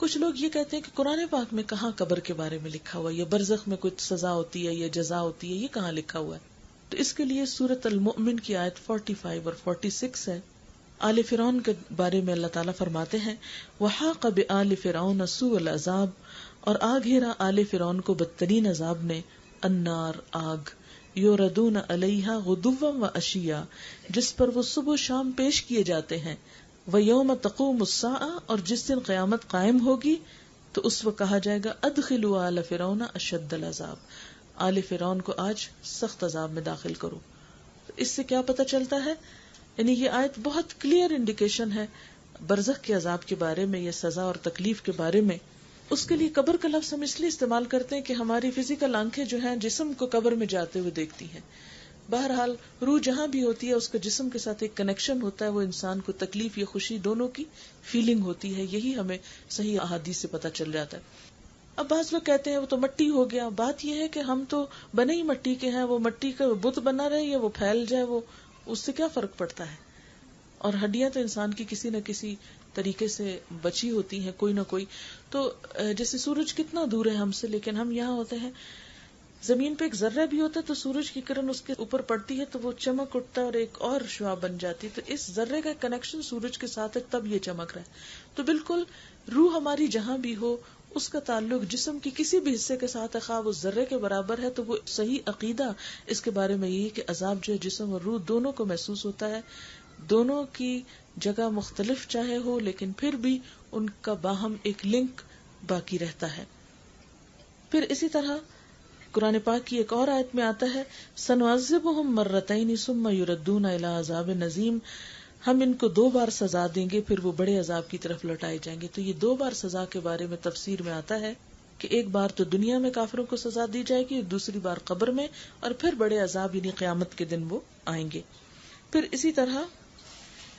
کچھ لوگ یہ کہتے ہیں کہ قرآن پاک میں کہاں قبر کے بارے میں لکھا ہوا ہے، یا برزخ میں کچھ سزا ہوتی ہے یا جزا ہوتی ہے، یہ کہاں لکھا ہوا ہے؟ تو اس کے لیے سورۃ المؤمن کی آیت 45 اور 46 ہے. آل فرعون کے بارے میں اللہ تعالیٰ فرماتے ہیں وحاق بآل فرعون سوء العذاب، اور آ گھیرا آل فرعون کو بدترین عذاب نے، النار آگ، یوردون علیہا غدوا وعشیا، جس پر وہ صبح و شام پیش کیے جاتے ہیں، ویوم تقوم الساعہ، اور جس دن قیامت قائم ہوگی تو اس وقت کہا جائے گا ادخلوا آل فرعون اشد العذاب، آل فرعون کو آج سخت عذاب میں داخل کرو. اس سے کیا پتہ چلتا ہے؟ یعنی یہ آیت بہت کلیئر انڈیکیشن ہے برزخ کے عذاب کے بارے میں یا سزا اور تکلیف کے بارے میں. اس کے لیے قبر کا لفظ ہم اس لیے استعمال کرتے ہیں کہ ہماری فزیکل آنکھیں جو ہیں جسم کو قبر میں جاتے ہوئے دیکھتی ہیں. بہرحال روح جہاں بھی ہوتی ہے اس کا جسم کے ساتھ ایک کنیکشن ہوتا ہے، وہ انسان کو تکلیف یا خوشی دونوں کی فیلنگ ہوتی ہے. یہی ہمیں صحیح احادیث سے پتہ چل جاتا ہے. اب بعض لوگ کہتے ہیں وہ تو مٹی ہو گیا. بات یہ ہے کہ ہم تو بنے ہی مٹی کے ہیں، وہ مٹی کا بت بنا رہے یا وہ پھیل جائے، وہ اس سے کیا فرق پڑتا ہے؟ اور ہڈیاں تو انسان کی کسی نہ کسی طریقے سے بچی ہوتی ہیں، کوئی نہ کوئی. تو جیسے سورج کتنا دور ہے ہم سے، لیکن ہم یہاں ہوتے ہیں. زمین پہ ایک ذرہ بھی ہوتا ہے تو سورج کی کرن اس کے اوپر پڑتی ہے تو وہ چمک اٹھتا ہے اور ایک اور شعاع بن جاتی ہے. تو اس ذرے کا کنیکشن سورج کے ساتھ ہے، تب یہ چمک رہا ہے. تو بالکل روح ہماری جہاں بھی ہو اس کا تعلق جسم کی کسی بھی حصے کے ساتھ ہے، خواہ وہ ذرے کے برابر ہے. تو وہ صحیح عقیدہ اس کے بارے میں یہی کہ عذاب جو ہے جسم اور روح دونوں کو محسوس ہوتا ہے. دونوں کی جگہ مختلف چاہے ہو لیکن پھر بھی ان کا باہم ایک لنک باقی رہتا ہے. پھر اسی طرح قرآن پاک کی ایک اور آیت میں آتا ہے سنعذبہم مرتین ثم یردون الی عذاب عظیم، ہم ان کو 2 بار سزا دیں گے پھر وہ بڑے عذاب کی طرف لوٹائے جائیں گے. تو یہ 2 بار سزا کے بارے میں تفسیر میں آتا ہے کہ ایک بار تو دنیا میں کافروں کو سزا دی جائے گی، دوسری بار قبر میں، اور پھر بڑے عذاب یعنی قیامت کے دن وہ آئیں گے. پھر اسی طرح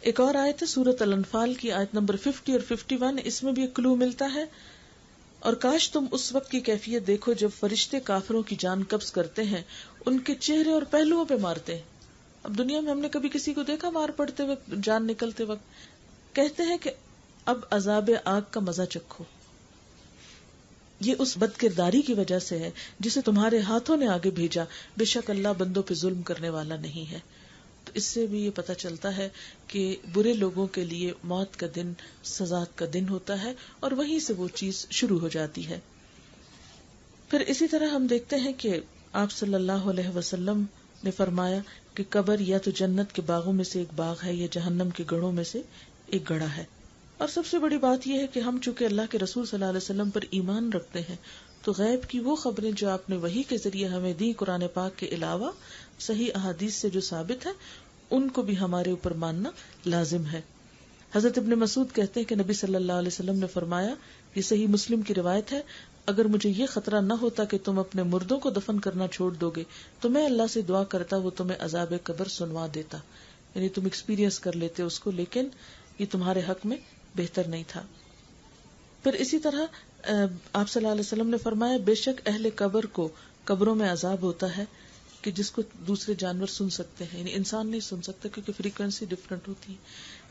ایک اور آیت ہے سورۃ الانفال کی آیت نمبر 50 اور 51، اس میں بھی ایک کلو ملتا ہے. اور کاش تم اس وقت کی کیفیت دیکھو جب فرشتے کافروں کی جان قبض کرتے ہیں، ان کے چہرے اور پہلوؤں پہ مارتے ہیں. اب دنیا میں ہم نے کبھی کسی کو دیکھا مار پڑتے وقت، جان نکلتے وقت؟ کہتے ہیں کہ اب عذاب آگ کا مزہ چکھو. یہ اس بد کرداری کی وجہ سے ہے جسے تمہارے ہاتھوں نے آگے بھیجا، بے شک اللہ بندوں پہ ظلم کرنے والا نہیں ہے. تو اس سے بھی یہ پتہ چلتا ہے کہ برے لوگوں کے لیے موت کا دن سزا کا دن ہوتا ہے، اور وہیں سے وہ چیز شروع ہو جاتی ہے. پھر اسی طرح ہم دیکھتے ہیں کہ آپ صلی اللہ علیہ وسلم نے فرمایا کہ قبر یا تو جنت کے باغوں میں سے ایک باغ ہے یا جہنم کے گڑھوں میں سے ایک گڑھا ہے. اور سب سے بڑی بات یہ ہے کہ ہم چونکہ اللہ کے رسول صلی اللہ علیہ وسلم پر ایمان رکھتے ہیں تو غیب کی وہ خبریں جو آپ نے وحی کے ذریعے ہمیں دی قرآن پاک کے علاوہ صحیح احادیث سے جو ثابت ہے ان کو بھی ہمارے اوپر ماننا لازم ہے. حضرت ابن مسعود کہتے ہیں کہ نبی صلی اللہ علیہ وسلم نے فرمایا، یہ صحیح مسلم کی روایت ہے، اگر مجھے یہ خطرہ نہ ہوتا کہ تم اپنے مردوں کو دفن کرنا چھوڑ دو گے تو میں اللہ سے دعا کرتا وہ تمہیں عذاب قبر سنوا دیتا، یعنی تم ایکسپیرینس کر لیتے اس کو، لیکن یہ تمہارے حق میں بہتر نہیں تھا. پھر اسی طرح آپ صلی اللہ علیہ وسلم نے فرمایا بے شک اہل قبر کو قبروں میں عذاب ہوتا ہے کہ جس کو دوسرے جانور سن سکتے ہیں، یعنی انسان نہیں سن سکتا کیونکہ فریکوینسی ڈفرنٹ ہوتی ہے.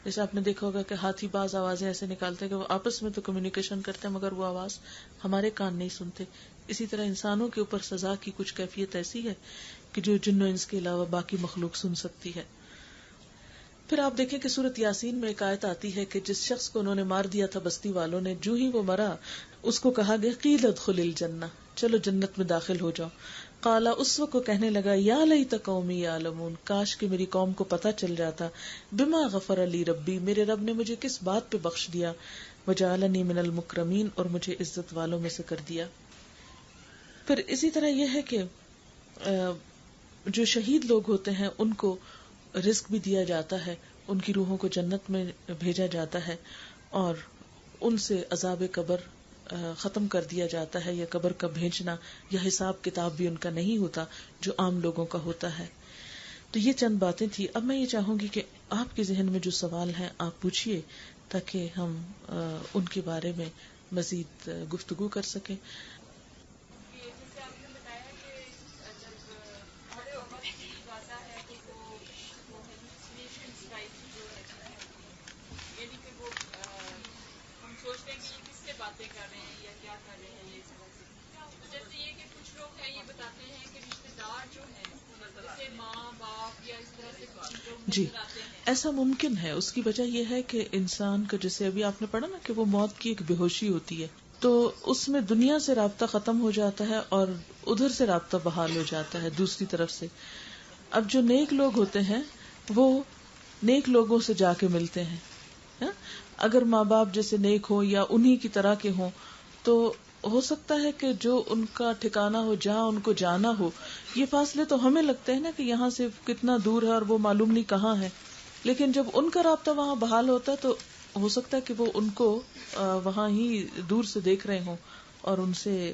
جیسے آپ نے دیکھا ہوگا کہ ہاتھی بعض آوازیں ایسے نکالتے ہیں کہ وہ آپس میں تو کمیونیکیشن کرتے ہیں مگر وہ آواز ہمارے کان نہیں سنتے. اسی طرح انسانوں کے اوپر سزا کی کچھ کیفیت ایسی ہے کہ جو جن و انس کے علاوہ باقی مخلوق سن سکتی ہے. پھر آپ دیکھیں کہ سورۃ یاسین میں ایک آیت آتی ہے کہ جس شخص کو انہوں نے مار دیا تھا بستی والوں نے، جو ہی وہ مرا اس کو کہا گیا قیل ادخل الجنہ، چلو جنت میں داخل ہو جاؤ. قالا، اس وقت کو کہنے لگا یا لیت قومی یعلمون، کاش کہ میری قوم کو پتہ چل جاتا، بما غفر لی ربی، میرے رب نے مجھے کس بات پہ بخش دیا، وجعلنی من المکرمین، اور مجھے عزت والوں میں سے کر دیا. پھر اسی طرح یہ ہے کہ جو شہید لوگ ہوتے ہیں ان کو رزق بھی دیا جاتا ہے، ان کی روحوں کو جنت میں بھیجا جاتا ہے اور ان سے عذاب قبر ختم کر دیا جاتا ہے، یا قبر کا بھیجنا یا حساب کتاب بھی ان کا نہیں ہوتا جو عام لوگوں کا ہوتا ہے. تو یہ چند باتیں تھی. اب میں یہ چاہوں گی کہ آپ کے ذہن میں جو سوال ہیں آپ پوچھیے تاکہ ہم ان کے بارے میں مزید گفتگو کر سکیں. باتیں کر رہے ہیں یا کیا کر رہے ہیں یہ اس طرح سے. جیسے یہ کہ کچھ لوگ ہیں یہ بتاتے ہیں کہ رشتے دار جو ہیں جیسے ماں باپ یا اس طرح سے کچھ لوگ جی نظر آتے ہیں. ایسا ممکن ہے. اس کی وجہ یہ ہے کہ انسان کا، جیسے ابھی آپ نے پڑھا نا کہ وہ موت کی ایک بے ہوشی ہوتی ہے، تو اس میں دنیا سے رابطہ ختم ہو جاتا ہے اور ادھر سے رابطہ بحال ہو جاتا ہے دوسری طرف سے. اب جو نیک لوگ ہوتے ہیں وہ نیک لوگوں سے جا کے ملتے ہیں. اگر ماں باپ جیسے نیک ہو یا انہی کی طرح کے ہوں تو ہو سکتا ہے کہ جو ان کا ٹھکانہ ہو، جہاں ان کو جانا ہو. یہ فاصلے تو ہمیں لگتے ہیں نا کہ یہاں سے کتنا دور ہے اور وہ معلوم نہیں کہاں ہے، لیکن جب ان کا رابطہ وہاں بحال ہوتا ہے تو ہو سکتا ہے کہ وہ ان کو وہاں ہی دور سے دیکھ رہے ہوں اور ان سے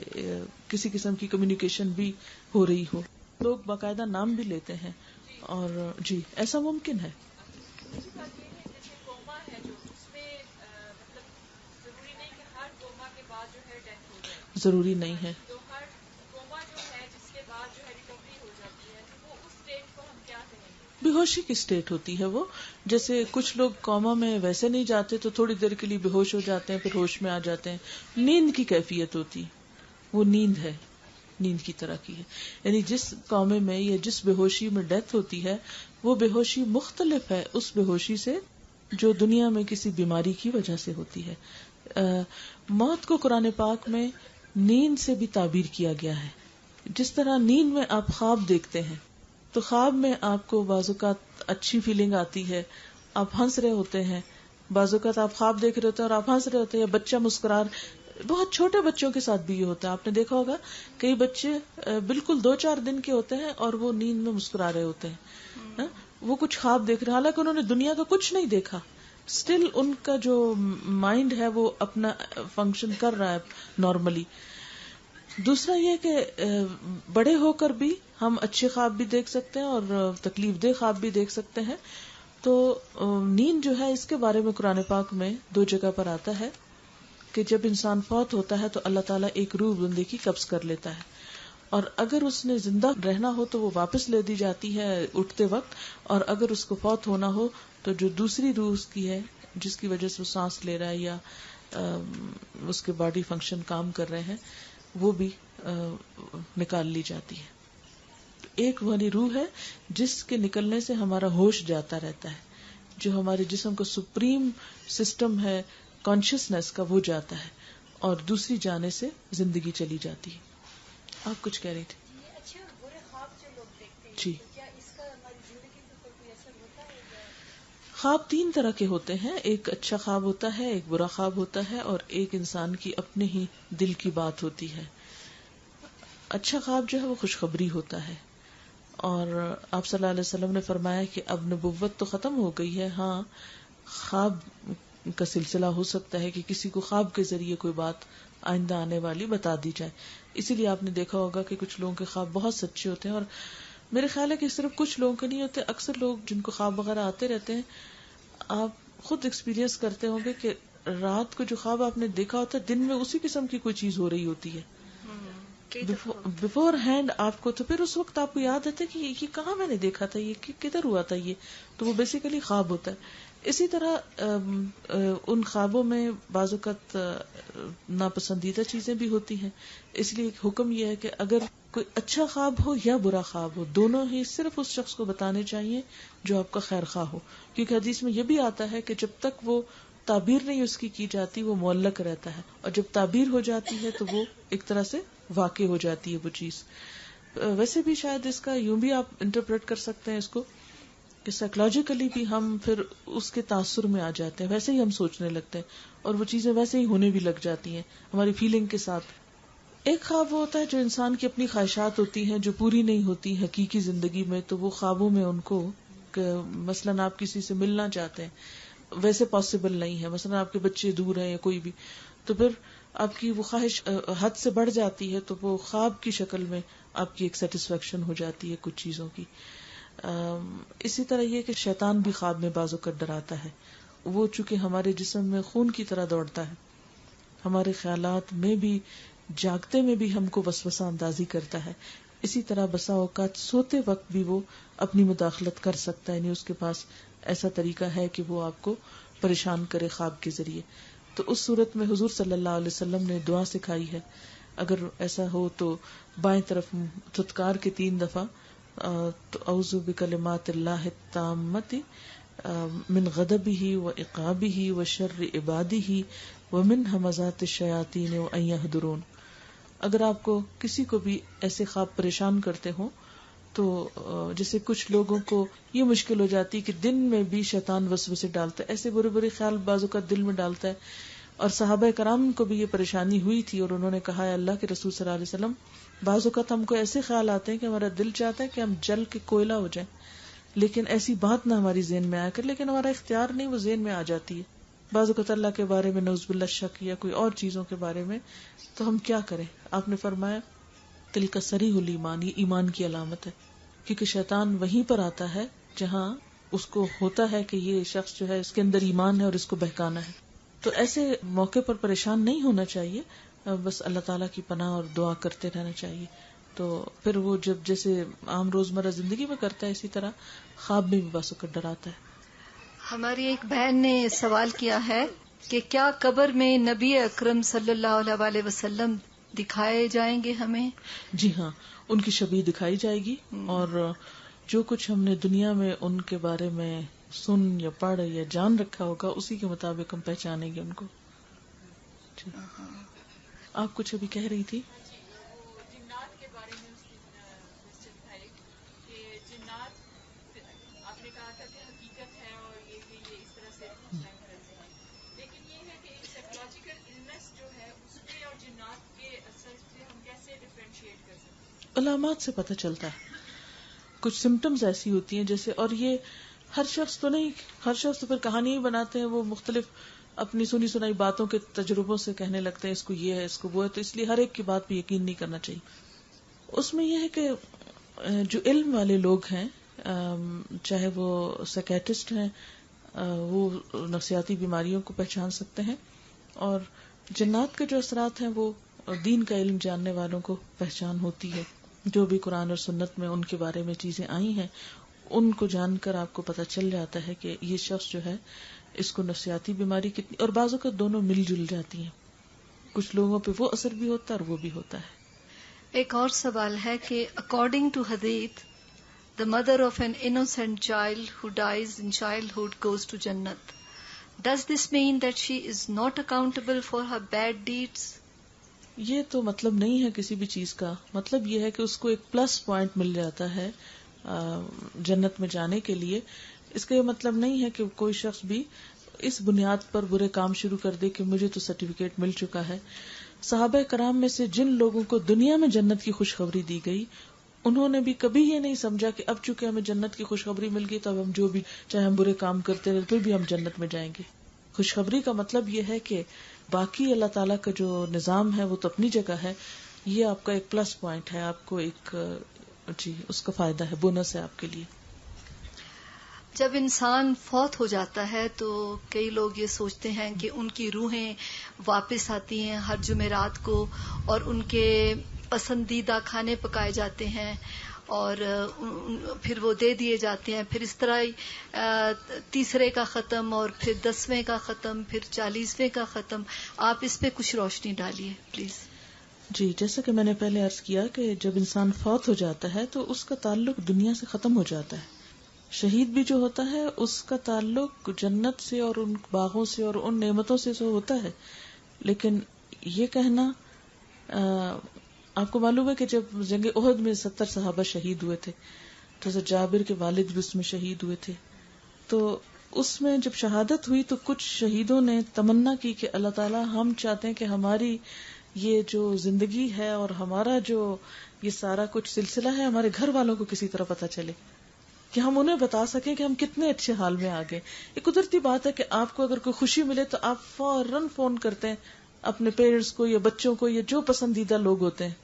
کسی قسم کی کمیونیکیشن بھی ہو رہی ہو. لوگ باقاعدہ نام بھی لیتے ہیں اور جی ایسا ممکن ہے. دوسری بات یہ ہے جیسے کوما ہے جو اس میں مطلب ضروری نہیں کہ ہر کوما کے بعد جو ہے ڈیتھ ہو جائے. ضروری نہیں ہے. تو ہر کوما جو ہے جس کے بعد جو ہے ریکوری ہو جاتی ہے تو وہ اس اسٹیج کو ہم کیا کہیں گے؟ بے ہوشی کی اسٹیٹ ہوتی ہے وہ. جیسے کچھ لوگ کوما میں ویسے نہیں جاتے تو تھوڑی دیر کے لیے بے ہوش ہو جاتے ہیں پھر ہوش میں آ جاتے ہیں. نیند کی کیفیت ہوتی، وہ نیند ہے، نیند کی طرح کی ہے. یعنی جس کومے میں یا جس بے ہوشی میں ڈیتھ ہوتی ہے وہ بے ہوشی مختلف ہے اس بے ہوشی سے جو دنیا میں کسی بیماری کی وجہ سے ہوتی ہے. موت کو قرآن پاک میں نیند سے بھی تعبیر کیا گیا ہے. جس طرح نیند میں آپ خواب دیکھتے ہیں تو خواب میں آپ کو بعض اوقات اچھی فیلنگ آتی ہے، آپ ہنس رہے ہوتے ہیں. بعض اوقات آپ خواب دیکھ رہے ہوتے ہیں اور آپ ہنس رہے ہوتے ہیں، یا بچہ مسکرا. بہت چھوٹے بچوں کے ساتھ بھی یہ ہوتا ہے. آپ نے دیکھا ہوگا کئی بچے بالکل 2-4 دن کے ہوتے ہیں اور وہ نیند میں مسکرا رہے ہوتے ہیں. وہ کچھ خواب دیکھ رہے ہیں حالانکہ انہوں نے دنیا کا کچھ نہیں دیکھا، اسٹل ان کا جو مائنڈ ہے وہ اپنا فنکشن کر رہا ہے نارملی. دوسرا یہ کہ بڑے ہو کر بھی ہم اچھے خواب بھی دیکھ سکتے ہیں اور تکلیف دہ خواب بھی دیکھ سکتے ہیں. تو نیند جو ہے اس کے بارے میں قرآن پاک میں 2 جگہ پر آتا ہے کہ جب انسان فوت ہوتا ہے تو اللہ تعالیٰ ایک روح بندے کی قبض کر لیتا ہے، اور اگر اس نے زندہ رہنا ہو تو وہ واپس لے دی جاتی ہے اٹھتے وقت، اور اگر اس کو فوت ہونا ہو تو جو دوسری روح اس کی ہے جس کی وجہ سے وہ سانس لے رہا ہے یا اس کے باڈی فنکشن کام کر رہے ہیں وہ بھی نکال لی جاتی ہے. ایک والی روح ہے جس کے نکلنے سے ہمارا ہوش جاتا رہتا ہے، جو ہمارے جسم کا سپریم سسٹم ہے کانشیسنیس کا وہ جاتا ہے، اور دوسری جانے سے زندگی چلی جاتی ہے. آپ کچھ کہہ رہی تھی؟ اچھا برے خواب جو لوگ دیکھتے ہیں جی. کیا اس کا ہماری زندگی کے اوپر کوئی اثر ہوتا ہے یا؟ خواب 3 طرح کے ہوتے ہیں. ایک اچھا خواب ہوتا ہے، ایک برا خواب ہوتا ہے، اور ایک انسان کی اپنے ہی دل کی بات ہوتی ہے. اچھا خواب جو ہے وہ خوشخبری ہوتا ہے، اور آپ صلی اللہ علیہ وسلم نے فرمایا کہ اب نبوت تو ختم ہو گئی ہے، ہاں خواب کا سلسلہ ہو سکتا ہے کہ کسی کو خواب کے ذریعے کوئی بات آئندہ آنے والی بتا دی جائے. اسی لیے آپ نے دیکھا ہوگا کہ کچھ لوگوں کے خواب بہت سچے ہوتے ہیں، اور میرے خیال ہے کہ صرف کچھ لوگوں کے نہیں ہوتے، اکثر لوگ جن کو خواب وغیرہ آتے رہتے ہیں آپ خود ایکسپیرینس کرتے ہوں گے کہ رات کو جو خواب آپ نے دیکھا ہوتا ہے دن میں اسی قسم کی کوئی چیز ہو رہی ہوتی ہے بفور ہینڈ آپ کو. تو پھر اس وقت آپ کو یاد آتا ہے کہ یہ کہاں میں نے دیکھا تھا، یہ کدھر ہوا تھا یہ. تو وہ بیسیکلی خواب ہوتا ہے. اسی طرح ان خوابوں میں بعض اوقات ناپسندیدہ چیزیں بھی ہوتی ہیں. اس لیے حکم یہ ہے کہ اگر کوئی اچھا خواب ہو یا برا خواب ہو دونوں ہی صرف اس شخص کو بتانے چاہیے جو آپ کا خیر خواہ ہو، کیونکہ حدیث میں یہ بھی آتا ہے کہ جب تک وہ تعبیر نہیں اس کی جاتی وہ معلق رہتا ہے، اور جب تعبیر ہو جاتی ہے تو وہ ایک طرح سے واقع ہو جاتی ہے وہ چیز. ویسے بھی شاید اس کا یوں بھی آپ انٹرپریٹ کر سکتے ہیں اس کو کہ سائیکولوجیکلی بھی ہم پھر اس کے تاثر میں آ جاتے ہیں، ویسے ہی ہم سوچنے لگتے ہیں اور وہ چیزیں ویسے ہی ہونے بھی لگ جاتی ہیں ہماری فیلنگ کے ساتھ. ایک خواب وہ ہوتا ہے جو انسان کی اپنی خواہشات ہوتی ہیں جو پوری نہیں ہوتی حقیقی زندگی میں، تو وہ خوابوں میں ان کو مثلاً آپ کسی سے ملنا چاہتے ہیں، ویسے پاسبل نہیں ہے، مثلاً آپ کے بچے دور ہیں یا کوئی بھی، تو پھر آپ کی وہ خواہش حد سے بڑھ جاتی ہے تو وہ خواب کی شکل میں آپ کی ایک سیٹسفیکشن ہو جاتی ہے کچھ چیزوں کی. اسی طرح یہ کہ شیطان بھی خواب میں بعض اوقات ڈراتا ہے. وہ چونکہ ہمارے جسم میں خون کی طرح دوڑتا ہے، ہمارے خیالات میں بھی جاگتے میں بھی ہم کو وسوسہ اندازی کرتا ہے. اسی طرح بسا اوقات سوتے وقت بھی وہ اپنی مداخلت کر سکتا ہے، یعنی اس کے پاس ایسا طریقہ ہے کہ وہ آپ کو پریشان کرے خواب کے ذریعے. تو اس صورت میں حضور صلی اللہ علیہ وسلم نے دعا سکھائی ہے. اگر ایسا ہو تو بائیں طرف تھتکار کے 3 دفعہ تو اعوذ بکلمات اللہ التامۃ من غضبہ وعقابہ وشر عبادہ ومن ہمزات الشیاطین وان یحضرون. اگر آپ کو کسی کو بھی ایسے خواب پریشان کرتے ہوں تو جیسے کچھ لوگوں کو یہ مشکل ہو جاتی کہ دن میں بھی شیطان وسوسے ڈالتا ہے، ایسے برے برے خیال بعض اوقات دل میں ڈالتا ہے. اور صحابہ کرام کو بھی یہ پریشانی ہوئی تھی اور انہوں نے کہا ہے اللہ کے رسول صلی اللہ علیہ وسلم بعض اوقات ہم کو ایسے خیال آتے ہیں کہ ہمارا دل چاہتا ہے کہ ہم جل کے کوئلہ ہو جائیں، لیکن ایسی بات نہ ہماری ذہن میں آیا کر، لیکن ہمارا اختیار نہیں، وہ ذہن میں آ جاتی ہے. بعض اوقات اللہ کے بارے میں نعوذ باللہ شک یا کوئی اور چیزوں کے بارے میں، تو ہم کیا کریں؟ آپ نے فرمایا تلک صریح الایمان، یہ ایمان کی علامت ہے، کیونکہ شیطان وہیں پر آتا ہے جہاں اس کو ہوتا ہے کہ یہ شخص جو ہے اس کے اندر ایمان ہے اور اس کو بہکانا ہے. تو ایسے موقع پر پریشان نہیں ہونا چاہیے، بس اللہ تعالیٰ کی پناہ اور دعا کرتے رہنا چاہیے. تو پھر وہ جب جیسے عام روزمرہ زندگی میں کرتا ہے اسی طرح خواب میں بھی بس اوقات ڈراتا ہے. ہماری ایک بہن نے سوال کیا ہے کہ کیا قبر میں نبی اکرم صلی اللہ علیہ وسلم دکھائے جائیں گے ہمیں؟ جی ہاں، ان کی شبیہ دکھائی جائے گی، اور جو کچھ ہم نے دنیا میں ان کے بارے میں سن یا پڑھ یا جان رکھا ہوگا اسی کے مطابق ہم پہچانیں گے ان کو. آپ کچھ ابھی کہہ رہی تھی؟ وہ جنات کے بارے میں اس دن کوشچن تھا ایک کہ جنات آپ نے کہا تھا کہ حقیقت ہے اور یہ اس طرح سے جنگ کرتے ہیں، لیکن یہ ہے کہ سائیکولوجیکل النس جو ہے اس پہ اور جنات کے اثر سے ہم کیسے ڈفرینشیٹ کر سکتے ہیں؟ علامات سے پتہ چلتا ہے. کچھ سمٹمز ایسی ہوتی ہیں جیسے، اور یہ ہر شخص تو نہیں، ہر شخص تو پھر کہانی ہی بناتے ہیں، وہ مختلف اپنی سنی سنائی باتوں کے تجربوں سے کہنے لگتے ہیں اس کو یہ ہے اس کو وہ ہے، تو اس لیے ہر ایک کی بات پہ یقین نہیں کرنا چاہیے. اس میں یہ ہے کہ جو علم والے لوگ ہیں، چاہے وہ سائیکیٹرسٹ ہیں، وہ نفسیاتی بیماریوں کو پہچان سکتے ہیں، اور جنات کے جو اثرات ہیں وہ دین کا علم جاننے والوں کو پہچان ہوتی ہے. جو بھی قرآن اور سنت میں ان کے بارے میں چیزیں آئی ہیں ان کو جان کر آپ کو پتہ چل جاتا ہے کہ یہ شخص جو ہے اس کو نفسیاتی بیماری کتنی، اور بعضوں کا دونوں مل جل جاتی ہیں، کچھ لوگوں پہ وہ اثر بھی ہوتا ہے اور وہ بھی ہوتا ہے. ایک اور سوال ہے کہ اکارڈنگ ٹو حدیث the mother of an innocent child who dies in childhood goes to Jannat. Does this mean that she is not accountable for her bad deeds? یہ تو مطلب نہیں ہے کسی بھی چیز کا، مطلب یہ ہے کہ اس کو ایک پلس پوائنٹ مل جاتا ہے جنت میں جانے کے لیے. اس کا یہ مطلب نہیں ہے کہ کوئی شخص بھی اس بنیاد پر برے کام شروع کر دے کہ مجھے تو سرٹیفکیٹ مل چکا ہے. صحابہ کرام میں سے جن لوگوں کو دنیا میں جنت کی خوشخبری دی گئی انہوں نے بھی کبھی یہ نہیں سمجھا کہ اب چونکہ ہمیں جنت کی خوشخبری مل گئی تو اب ہم جو بھی چاہے ہم برے کام کرتے رہے پھر بھی ہم جنت میں جائیں گے. خوشخبری کا مطلب یہ ہے کہ باقی اللہ تعالیٰ کا جو نظام ہے وہ تو اپنی جگہ ہے، یہ آپ کا ایک پلس پوائنٹ ہے، آپ کو ایک اس کا فائدہ ہے، بونس ہے آپ کے لیے. جب انسان فوت ہو جاتا ہے تو کئی لوگ یہ سوچتے ہیں کہ ان کی روحیں واپس آتی ہیں ہر جمعرات کو اور ان کے پسندیدہ کھانے پکائے جاتے ہیں اور پھر وہ دے دیے جاتے ہیں، پھر اس طرح 30 کا ختم اور پھر 10 کا ختم پھر 40 کا ختم. آپ اس پہ کچھ روشنی ڈالیے پلیز. جی، جیسا کہ میں نے پہلے عرض کیا کہ جب انسان فوت ہو جاتا ہے تو اس کا تعلق دنیا سے ختم ہو جاتا ہے. شہید بھی جو ہوتا ہے اس کا تعلق جنت سے اور ان باغوں سے اور ان نعمتوں سے ہوتا ہے. لیکن یہ کہنا، آپ کو معلوم ہے کہ جب جنگ احد میں 70 صحابہ شہید ہوئے تھے تو جابر کے والد بھی اس میں شہید ہوئے تھے، تو اس میں جب شہادت ہوئی تو کچھ شہیدوں نے تمنا کی کہ اللہ تعالیٰ ہم چاہتے ہیں کہ ہماری یہ جو زندگی ہے اور ہمارا جو یہ سارا کچھ سلسلہ ہے ہمارے گھر والوں کو کسی طرح پتہ چلے، کہ ہم انہیں بتا سکیں کہ ہم کتنے اچھے حال میں آگے. یہ قدرتی بات ہے کہ آپ کو اگر کوئی خوشی ملے تو آپ فوراً فون کرتے ہیں اپنے پیرنٹس کو یا بچوں کو یا جو پسندیدہ لوگ ہوتے ہیں.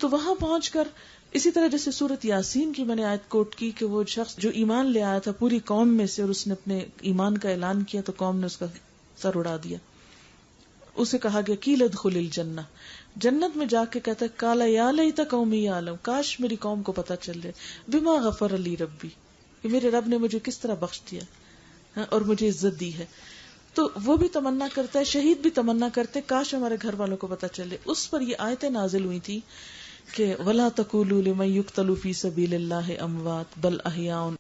تو وہاں پہنچ کر اسی طرح جیسے سورت یاسین کی میں نے آیت کوٹ کی کہ وہ شخص جو ایمان لے آیا تھا پوری قوم میں سے اور اس نے اپنے ایمان کا اعلان کیا تو قوم نے اس کا سر اڑا دیا. اسے کہا گیا قیل ادخل الجنہ، جنت میں جا کے کہتا ہے قال یا لیت قومی یعلم، کاش میری قوم کو پتہ چل جائے بما غفر لی ربی، کہ میرے رب نے مجھے کس طرح بخش دیا اور مجھے عزت دی ہے. تو وہ بھی تمنا کرتا ہے, شہید بھی تمنا کرتے کاش ہمارے گھر والوں کو پتا چلے. اس پر یہ آیتیں نازل ہوئی تھی کہ وَلَا تَقُولُوا لِمَن يُقْتَلُ فِي سَبِيلِ اللَّهِ أَمْوَاتٌ بَلْ أَحْيَاءٌ,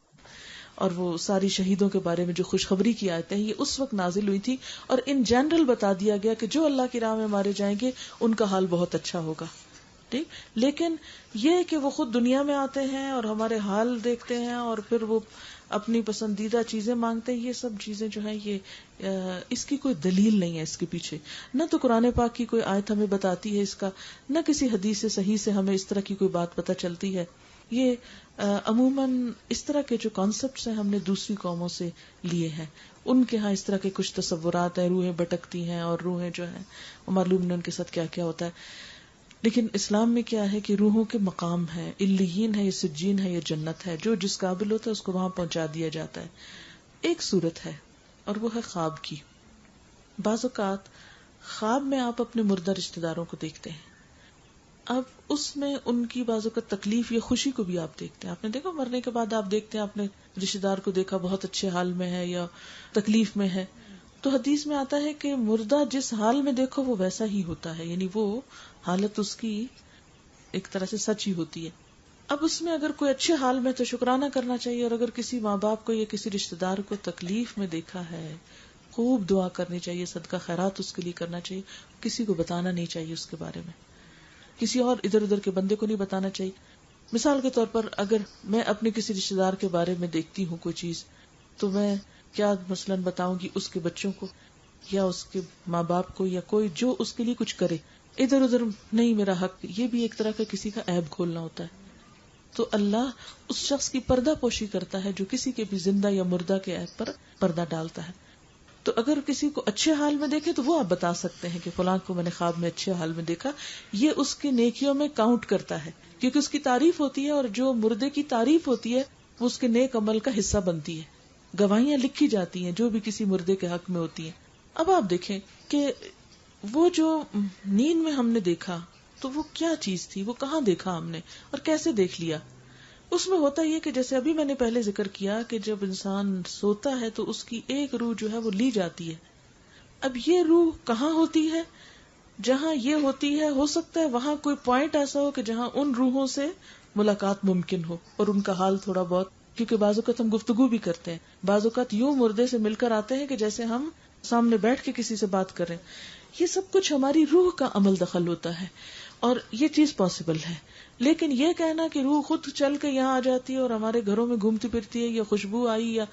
اور وہ ساری شہیدوں کے بارے میں جو خوشخبری کی آیتیں ہیں یہ اس وقت نازل ہوئی تھی, اور ان جنرل بتا دیا گیا کہ جو اللہ کی راہ میں مارے جائیں گے ان کا حال بہت اچھا ہوگا. ٹھیک, لیکن یہ کہ وہ خود دنیا میں آتے ہیں اور ہمارے حال دیکھتے ہیں اور پھر وہ اپنی پسندیدہ چیزیں مانگتے ہیں, یہ سب چیزیں جو ہیں یہ اس کی کوئی دلیل نہیں ہے اس کے پیچھے. نہ تو قرآن پاک کی کوئی آیت ہمیں بتاتی ہے اس کا, نہ کسی حدیث صحیح سے ہمیں اس طرح کی کوئی بات پتہ چلتی ہے. یہ عموماً اس طرح کے جو کانسیپٹس ہیں ہم نے دوسری قوموں سے لیے ہیں. ان کے ہاں اس طرح کے کچھ تصورات ہیں, روحیں بٹکتی ہیں اور روحیں جو ہیں معلوم نہیں ان کے ساتھ کیا کیا ہوتا ہے. لیکن اسلام میں کیا ہے کہ روحوں کے مقام ہے, علیین ہے, یہ سجین ہے, یہ جنت ہے. جو جس قابل ہوتا ہے اس کو وہاں پہنچا دیا جاتا ہے. ایک صورت ہے اور وہ ہے خواب کی. بعض اوقات خواب میں آپ اپنے مردہ رشتہ داروں کو دیکھتے ہیں. اب اس میں ان کی بعض اوقات تکلیف یا خوشی کو بھی آپ دیکھتے ہیں. آپ نے دیکھا مرنے کے بعد آپ دیکھتے ہیں اپنے رشتہ دار کو دیکھا بہت اچھے حال میں ہے یا تکلیف میں ہے, تو حدیث میں آتا ہے کہ مردہ جس حال میں دیکھو وہ ویسا ہی ہوتا ہے, یعنی وہ حالت اس کی ایک طرح سے سچ ہی ہوتی ہے. اب اس میں اگر کوئی اچھے حال میں تو شکرانہ کرنا چاہیے, اور اگر کسی ماں باپ کو یا کسی رشتہ دار کو تکلیف میں دیکھا ہے خوب دعا کرنی چاہیے, صدقہ خیرات اس کے لیے کرنا چاہیے. کسی کو بتانا نہیں چاہیے اس کے بارے میں, کسی اور ادھر ادھر کے بندے کو نہیں بتانا چاہیے. مثال کے طور پر اگر میں اپنے کسی رشتہ دار کے بارے میں دیکھتی ہوں کوئی چیز, تو میں کیا مثلاً بتاؤں گی اس کے بچوں کو یا اس کے ماں باپ کو یا کوئی جو اس کے لیے کچھ کرے, ادھر ادھر نہیں میرا حق. یہ بھی ایک طرح کا کسی کا عیب کھولنا ہوتا ہے. تو اللہ اس شخص کی پردہ پوشی کرتا ہے جو کسی کے بھی زندہ یا مردہ کے عیب پر پردہ ڈالتا ہے. تو اگر کسی کو اچھے حال میں دیکھے تو وہ آپ بتا سکتے ہیں کہ فلاں کو میں نے خواب میں اچھے حال میں دیکھا. یہ اس کی نیکیوں میں کاؤنٹ کرتا ہے کیونکہ اس کی تعریف ہوتی ہے, اور جو مردے کی تعریف ہوتی ہے وہ اس کے نیک عمل کا حصہ بنتی ہے. گواہیاں لکھی جاتی ہیں جو بھی کسی مردے کے حق میں ہوتی ہیں. اب آپ دیکھیں کہ وہ جو نیند میں ہم نے دیکھا تو وہ کیا چیز تھی, وہ کہاں دیکھا ہم نے اور کیسے دیکھ لیا. اس میں ہوتا یہ کہ جیسے ابھی میں نے پہلے ذکر کیا کہ جب انسان سوتا ہے تو اس کی ایک روح جو ہے وہ لی جاتی ہے. اب یہ روح کہاں ہوتی ہے, جہاں یہ ہوتی ہے ہو سکتا ہے وہاں کوئی پوائنٹ ایسا ہو کہ جہاں ان روحوں سے ملاقات ممکن ہو اور ان کا حال تھوڑا بہت, کیونکہ بعض اوقات ہم گفتگو بھی کرتے ہیں, بعض اوقات یوں مردے سے مل کر آتے ہیں کہ جیسے ہم سامنے بیٹھ کے کسی سے بات کریں. یہ سب کچھ ہماری روح کا عمل دخل ہوتا ہے اور یہ چیز پاسبل ہے. لیکن یہ کہنا کہ روح خود چل کے یہاں آ جاتی ہے اور ہمارے گھروں میں گھومتی پھرتی ہے, یا خوشبو آئی, یا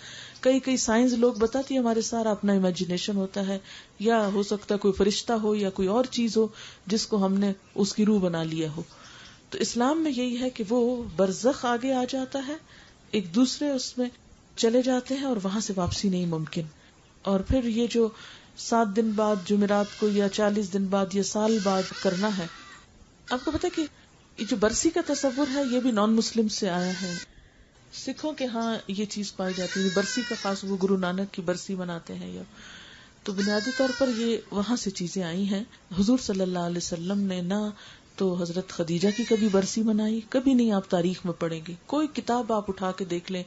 کئی سائنس لوگ بتاتی ہے ہمارے سارا اپنا امیجنیشن ہوتا ہے, یا ہو سکتا ہے کوئی فرشتہ ہو یا کوئی اور چیز ہو جس کو ہم نے اس کی روح بنا لیا ہو. تو اسلام میں یہی ہے کہ وہ برزخ آگے آ جاتا ہے, ایک دوسرے اس میں چلے جاتے ہیں اور وہاں سے واپسی نہیں ممکن. اور پھر یہ جو 7 دن بعد جمعرات کو یا 40 دن بعد یا سال بعد کرنا ہے, آپ کو پتا کہ یہ جو برسی کا تصور ہے یہ بھی نان مسلم سے آیا ہے. سکھوں کے ہاں یہ چیز پائی جاتی ہے, برسی کا خاص وہ گرو نانک کی برسی مناتے ہیں, یا تو بنیادی طور پر یہ وہاں سے چیزیں آئی ہیں. حضور صلی اللہ علیہ وسلم نے نہ تو حضرت خدیجہ کی کبھی برسی منائی, کبھی نہیں. آپ تاریخ میں پڑھیں گے, کوئی کتاب آپ اٹھا کے دیکھ لیں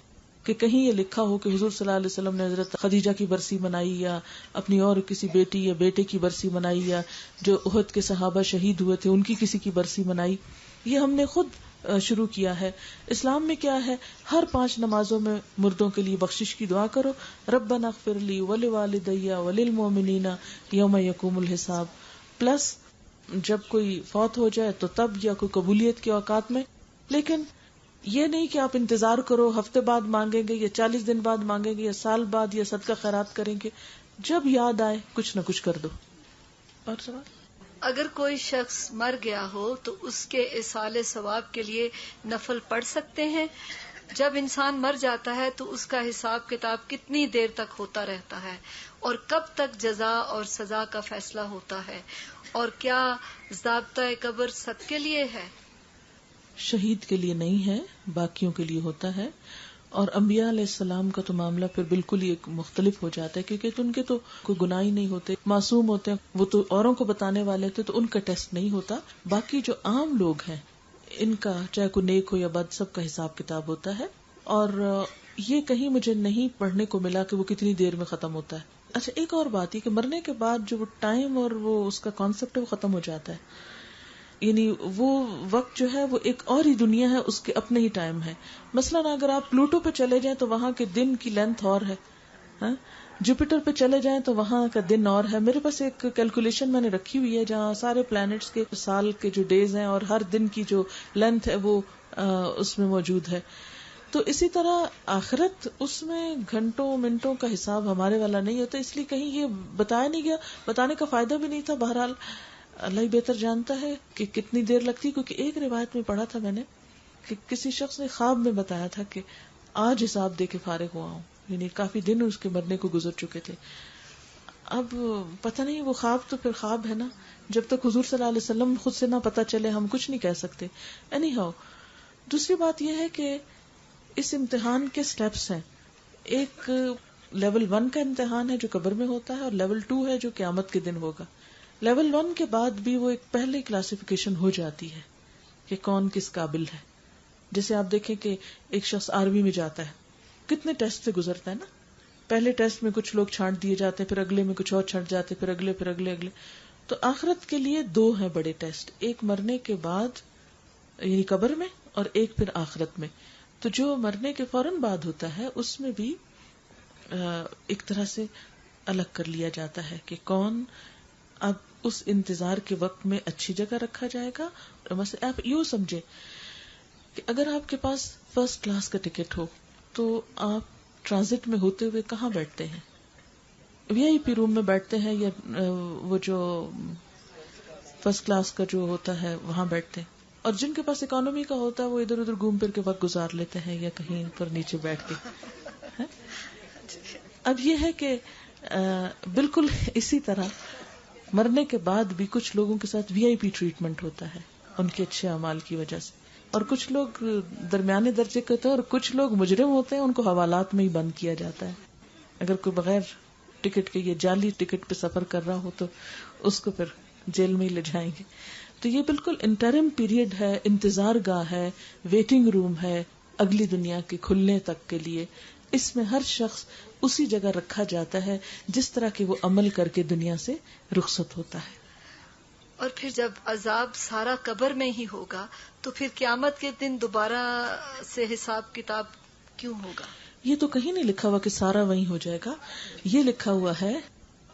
کہ کہیں یہ لکھا ہو کہ حضور صلی اللہ علیہ وسلم نے حضرت خدیجہ کی برسی منائی, یا اپنی اور کسی بیٹی یا بیٹے کی برسی منائی, یا جو احد کے صحابہ شہید ہوئے تھے ان کی کسی کی برسی منائی. یہ ہم نے خود شروع کیا ہے. اسلام میں کیا ہے, ہر 5 نمازوں میں مردوں کے لیے بخشش کی دعا کرو, ربنا اغفر لی ولوالدی وللمؤمنین یوم یقوم الحساب. پلس جب کوئی فوت ہو جائے تو تب, یا کوئی قبولیت کے اوقات میں. لیکن یہ نہیں کہ آپ انتظار کرو ہفتے بعد مانگیں گے یا 40 دن بعد مانگیں گے یا سال بعد یا صدقہ خیرات کریں گے. جب یاد آئے کچھ نہ کچھ کر دو. اور سوال, اگر کوئی شخص مر گیا ہو تو اس کے ایصال ثواب کے لیے نفل پڑھ سکتے ہیں. جب انسان مر جاتا ہے تو اس کا حساب کتاب کتنی دیر تک ہوتا رہتا ہے, اور کب تک جزا اور سزا کا فیصلہ ہوتا ہے, اور کیا ضابطہ قبر سب کے لیے ہے؟ شہید کے لیے نہیں ہے, باقیوں کے لیے ہوتا ہے. اور انبیاء علیہ السلام کا تو معاملہ پھر بالکل ہی ایک مختلف ہو جاتا ہے, کیونکہ ان کے تو کوئی گناہ ہی نہیں ہوتے, معصوم ہوتے ہیں, وہ تو اوروں کو بتانے والے تھے تو ان کا ٹیسٹ نہیں ہوتا. باقی جو عام لوگ ہیں ان کا چاہے کوئی نیک ہو یا بد سب کا حساب کتاب ہوتا ہے. اور یہ کہیں مجھے نہیں پڑھنے کو ملا کہ وہ کتنی دیر میں ختم ہوتا ہے. اچھا ایک اور بات یہ کہ مرنے کے بعد جو وہ ٹائم اور وہ اس کا کانسیپٹ ہے وہ ختم ہو جاتا ہے. یعنی وہ وقت جو ہے وہ ایک اور ہی دنیا ہے, اس کے اپنے ہی ٹائم ہے. مثلاً اگر آپ پلوٹو پہ چلے جائیں تو وہاں کے دن کی لینتھ اور ہے, جوپیٹر پہ چلے جائیں تو وہاں کا دن اور ہے. میرے پاس ایک کیلکولیشن میں نے رکھی ہوئی ہے جہاں سارے پلانٹس کے سال کے جو ڈیز ہیں اور ہر دن کی جو لینتھ ہے وہ اس میں موجود ہے. تو اسی طرح آخرت اس میں گھنٹوں منٹوں کا حساب ہمارے والا نہیں ہوتا, اس لیے کہیں یہ بتایا نہیں گیا, بتانے کا فائدہ بھی نہیں تھا. بہرحال اللہ ہی بہتر جانتا ہے کہ کتنی دیر لگتی, کیونکہ ایک روایت میں پڑھا تھا میں نے کہ کسی شخص نے خواب میں بتایا تھا کہ آج حساب دے کے فارغ ہوا ہوں, یعنی کافی دن اس کے مرنے کو گزر چکے تھے. اب پتہ نہیں وہ خواب تو پھر خواب ہے نا, جب تک حضور صلی اللہ علیہ وسلم خود سے نہ پتہ چلے ہم کچھ نہیں کہہ سکتے. اینی ہاؤ دوسری بات یہ ہے کہ اس امتحان کے سٹیپس ہیں. ایک لیول 1 کا امتحان ہے جو قبر میں ہوتا ہے, اور لیول 2 ہے جو قیامت کے دن ہوگا. لیول 1 کے بعد بھی وہ ایک پہلے کلاسیفیکیشن ہو جاتی ہے کہ کون کس قابل ہے. جیسے آپ دیکھیں کہ ایک شخص آرمی میں جاتا ہے, کتنے ٹیسٹ سے گزرتا ہے نا. پہلے ٹیسٹ میں کچھ لوگ چھانٹ دیے جاتے ہیں, پھر اگلے میں کچھ اور چھنٹ جاتے, پھر اگلے. تو آخرت کے لیے 2 ہیں بڑے ٹیسٹ, ایک مرنے کے بعد یعنی قبر میں, اور ایک پھر آخرت میں. تو جو مرنے کے فوراً بعد ہوتا ہے اس میں بھی ایک طرح سے الگ کر لیا جاتا ہے کہ کون اب اس انتظار کے وقت میں اچھی جگہ رکھا جائے گا. مثلا آپ یوں سمجھیں کہ اگر آپ کے پاس فرسٹ کلاس کا ٹکٹ ہو تو آپ ٹرانزٹ میں ہوتے ہوئے کہاں بیٹھتے ہیں؟ وی آئی پی روم میں بیٹھتے ہیں, یا وہ جو فرسٹ کلاس کا جو ہوتا ہے وہاں بیٹھتے ہیں؟ اور جن کے پاس اکانومی کا ہوتا ہے وہ ادھر ادھر گھوم پھر کے وقت گزار لیتے ہیں, یا کہیں پر نیچے بیٹھ کے. اب یہ ہے کہ بالکل اسی طرح مرنے کے بعد بھی کچھ لوگوں کے ساتھ وی آئی پی ٹریٹمنٹ ہوتا ہے ان کے اچھے اعمال کی وجہ سے, اور کچھ لوگ درمیانے درجے کے ہوتے ہیں, اور کچھ لوگ مجرم ہوتے ہیں, ان کو حوالات میں ہی بند کیا جاتا ہے. اگر کوئی بغیر ٹکٹ کے یا جعلی ٹکٹ پہ سفر کر رہا ہو تو اس کو پھر جیل میں ہی لے جائیں گے. تو یہ بالکل انٹرم پیریڈ ہے, انتظار گاہ ہے, ویٹنگ روم ہے اگلی دنیا کے کھلنے تک کے لیے. اس میں ہر شخص اسی جگہ رکھا جاتا ہے جس طرح کہ وہ عمل کر کے دنیا سے رخصت ہوتا ہے. اور پھر جب عذاب سارا قبر میں ہی ہوگا تو پھر قیامت کے دن دوبارہ سے حساب کتاب کیوں ہوگا؟ یہ تو کہیں نہیں لکھا ہوا کہ سارا وہیں ہو جائے گا. یہ لکھا ہوا ہے,